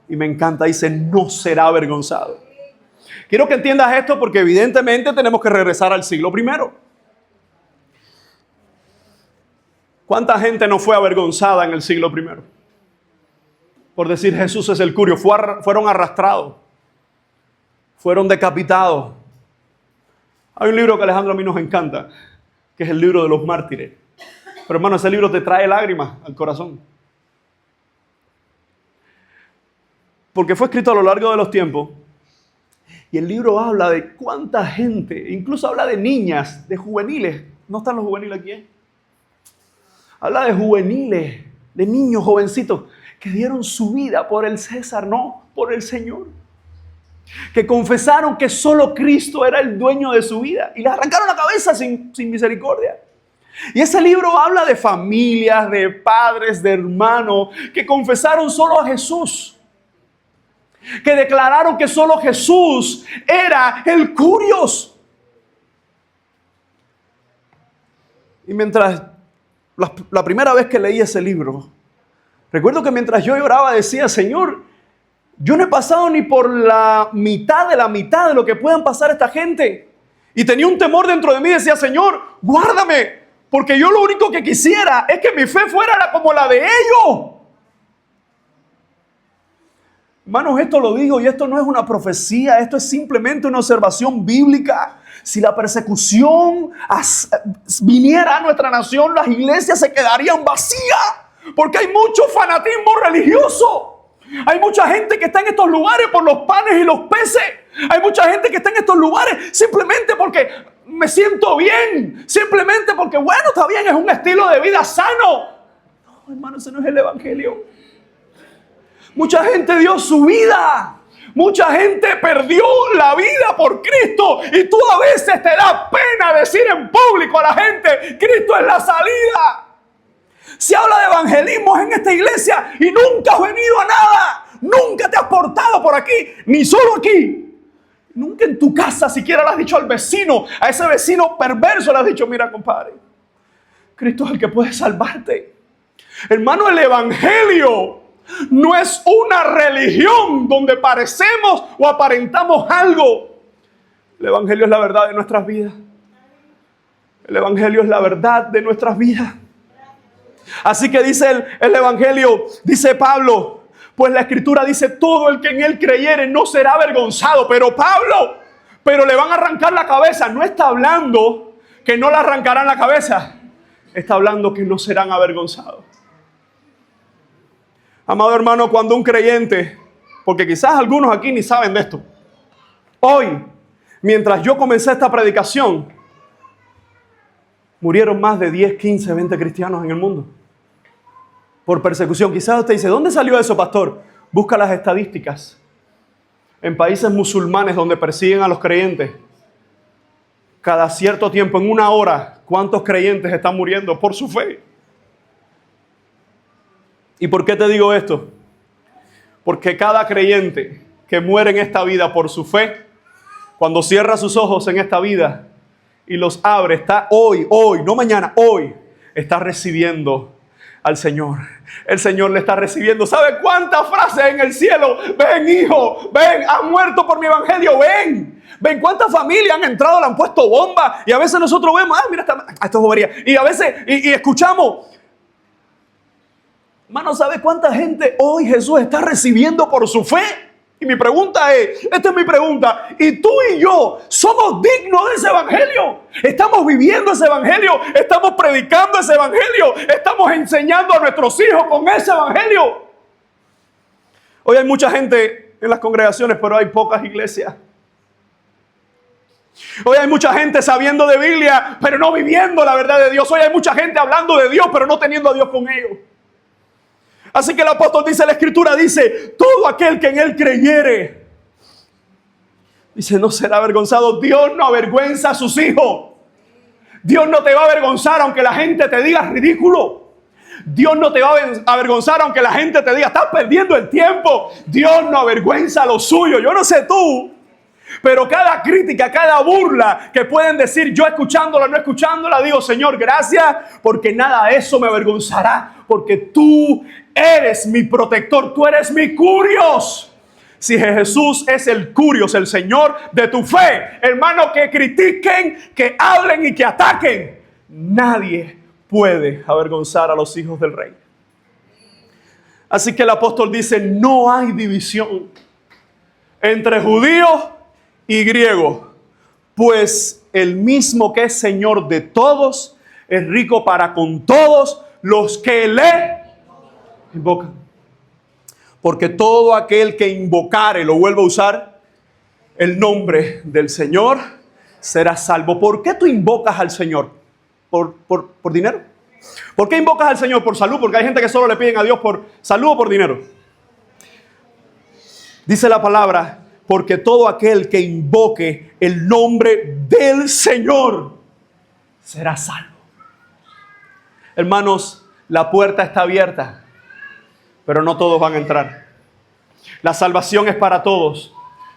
Y me encanta, dice, no será avergonzado. Quiero que entiendas esto porque evidentemente tenemos que regresar al siglo I. ¿Cuánta gente no fue avergonzada en el siglo I? Por decir Jesús es el curioso. Fueron arrastrados. Fueron decapitados. Hay un libro que Alejandro a mí nos encanta, que es el libro de los mártires. Pero hermano, ese libro te trae lágrimas al corazón. Porque fue escrito a lo largo de los tiempos. Y el libro habla de cuánta gente, incluso habla de niñas, de juveniles. ¿No están los juveniles aquí? Habla de juveniles, de niños jovencitos que dieron su vida por el César, no por el Señor. Que confesaron que solo Cristo era el dueño de su vida. Y le arrancaron la cabeza sin misericordia. Y ese libro habla de familias, de padres, de hermanos que confesaron solo a Jesús. Que declararon que solo Jesús era el curioso. Y mientras la primera vez que leí ese libro, recuerdo que mientras yo lloraba decía, Señor, yo no he pasado ni por la mitad de lo que puedan pasar esta gente. Y tenía un temor dentro de mí, decía, Señor, guárdame, porque yo lo único que quisiera es que mi fe fuera como la de ellos. Hermanos, esto lo digo y esto no es una profecía, esto es simplemente una observación bíblica. Si la persecución viniera a nuestra nación, las iglesias se quedarían vacías, porque hay mucho fanatismo religioso. Hay mucha gente que está en estos lugares por los panes y los peces. Hay mucha gente que está en estos lugares simplemente porque me siento bien. Simplemente porque, bueno, está bien, es un estilo de vida sano. No, hermano, ese no es el evangelio. Mucha gente dio su vida. Mucha gente perdió la vida por Cristo. Y tú a veces te da pena decir en público a la gente, Cristo es la salida. Se habla de evangelismo en esta iglesia y nunca has venido a nada. Nunca te has portado por aquí, ni solo aquí. Nunca en tu casa siquiera le has dicho al vecino, a ese vecino perverso le has dicho, mira compadre, Cristo es el que puede salvarte. Hermano, el evangelio no es una religión donde parecemos o aparentamos algo. El evangelio es la verdad de nuestras vidas. El evangelio es la verdad de nuestras vidas. Así que dice el evangelio, dice Pablo, pues la escritura dice, todo el que en él creyere no será avergonzado. Pero Pablo, pero le van a arrancar la cabeza. No está hablando que no le arrancarán la cabeza. Está hablando que no serán avergonzados. Amado hermano, cuando un creyente, porque quizás algunos aquí ni saben de esto. Hoy, mientras yo comencé esta predicación, murieron más de 10, 15, 20 cristianos en el mundo por persecución. Quizás usted dice, ¿dónde salió eso, pastor? Busca las estadísticas. En países musulmanes donde persiguen a los creyentes, cada cierto tiempo, en una hora, ¿cuántos creyentes están muriendo por su fe? ¿Y por qué te digo esto? Porque cada creyente que muere en esta vida por su fe, cuando cierra sus ojos en esta vida y los abre, está hoy, no mañana, hoy, está recibiendo al Señor. El Señor le está recibiendo. ¿Sabe cuántas frases en el cielo? Ven, hijo, ven, has muerto por mi evangelio, ven. Ven, cuántas familias han entrado, le han puesto bomba. Y a veces nosotros vemos, mira, esto es bobería. Y a veces, y escuchamos. Hermano, ¿sabe cuánta gente hoy Jesús está recibiendo por su fe? Y mi pregunta es, esta es mi pregunta, ¿y tú y yo somos dignos de ese evangelio? ¿Estamos viviendo ese evangelio? ¿Estamos predicando ese evangelio? ¿Estamos enseñando a nuestros hijos con ese evangelio? Hoy hay mucha gente en las congregaciones, pero hay pocas iglesias. Hoy hay mucha gente sabiendo de Biblia, pero no viviendo la verdad de Dios. Hoy hay mucha gente hablando de Dios, pero no teniendo a Dios con ellos. Así que el apóstol dice, la escritura dice, todo aquel que en él creyere, dice, no será avergonzado. Dios no avergüenza a sus hijos. Dios no te va a avergonzar aunque la gente te diga ridículo. Dios no te va a avergonzar aunque la gente te diga, estás perdiendo el tiempo. Dios no avergüenza a lo suyo. Yo no sé tú, pero cada crítica, cada burla que pueden decir, yo escuchándola, no escuchándola, digo, Señor, gracias, porque nada de eso me avergonzará, porque tú eres mi protector, tú eres mi curios. Si Jesús es el curios, el Señor de tu fe, hermano, que critiquen, que hablen y que ataquen, nadie puede avergonzar a los hijos del Rey. Así que el apóstol dice, no hay división entre judíos y griegos, pues el mismo que es Señor de todos, es rico para con todos los que le invocan. Porque todo aquel que invocare, lo vuelvo a usar, el nombre del Señor, será salvo. ¿Por qué tú invocas al Señor? ¿Por dinero? ¿Por qué invocas al Señor? ¿Por salud? Porque hay gente que solo le piden a Dios por salud o por dinero. Dice la palabra, porque todo aquel que invoque el nombre del Señor será salvo. Hermanos, la puerta está abierta, pero no todos van a entrar. La salvación es para todos,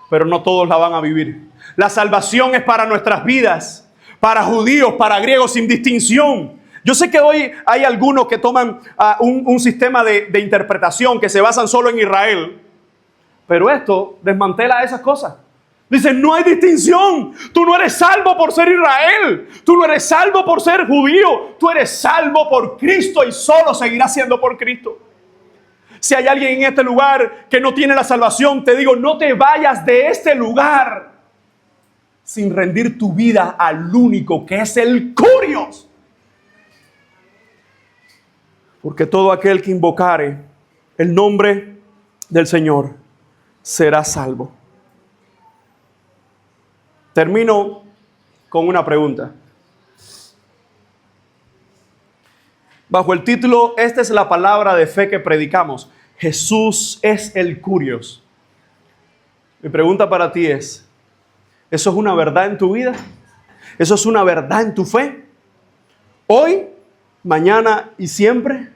pero no todos la van a vivir. La salvación es para nuestras vidas, para judíos, para griegos, sin distinción. Yo sé que hoy hay algunos que toman un sistema de interpretación que se basan solo en Israel, pero esto desmantela esas cosas. Dicen, no hay distinción. Tú no eres salvo por ser Israel. Tú no eres salvo por ser judío. Tú eres salvo por Cristo y solo seguirás siendo por Cristo. Si hay alguien en este lugar que no tiene la salvación, te digo, no te vayas de este lugar sin rendir tu vida al único que es el curios. Porque todo aquel que invocare el nombre del Señor será salvo. Termino con una pregunta. Bajo el título, esta es la palabra de fe que predicamos. Jesús es el Curios. Mi pregunta para ti es, ¿eso es una verdad en tu vida? ¿Eso es una verdad en tu fe? Hoy, mañana y siempre,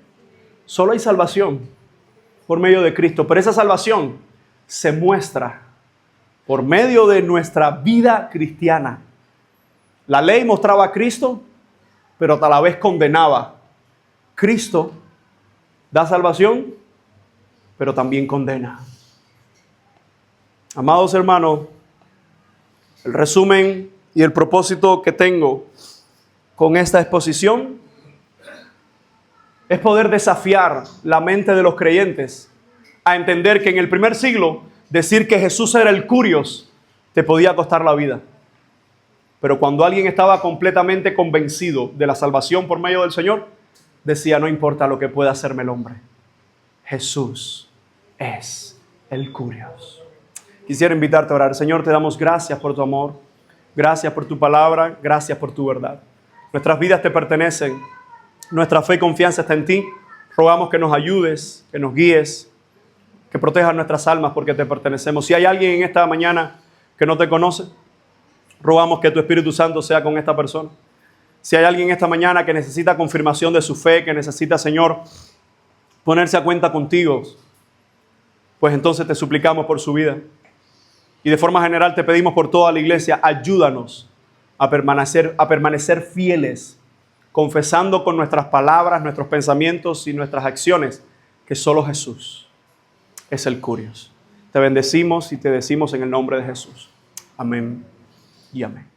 solo hay salvación por medio de Cristo. Pero esa salvación se muestra por medio de nuestra vida cristiana. La ley mostraba a Cristo, pero a la vez condenaba. Cristo da salvación, pero también condena. Amados hermanos, el resumen y el propósito que tengo con esta exposición es poder desafiar la mente de los creyentes a entender que en el primer siglo decir que Jesús era el Curios te podía costar la vida. Pero cuando alguien estaba completamente convencido de la salvación por medio del Señor, decía, no importa lo que pueda hacerme el hombre, Jesús es el Curios. Quisiera invitarte a orar. Señor, te damos gracias por tu amor, gracias por tu palabra, gracias por tu verdad. Nuestras vidas te pertenecen, nuestra fe y confianza está en ti. Rogamos que nos ayudes, que nos guíes, que protejas nuestras almas porque te pertenecemos. Si hay alguien en esta mañana que no te conoce, rogamos que tu Espíritu Santo sea con esta persona. Si hay alguien esta mañana que necesita confirmación de su fe, que necesita, Señor, ponerse a cuenta contigo, pues entonces te suplicamos por su vida. Y de forma general te pedimos por toda la iglesia, ayúdanos a permanecer fieles, confesando con nuestras palabras, nuestros pensamientos y nuestras acciones que solo Jesús es el Curios. Te bendecimos y te decimos en el nombre de Jesús. Amén y amén.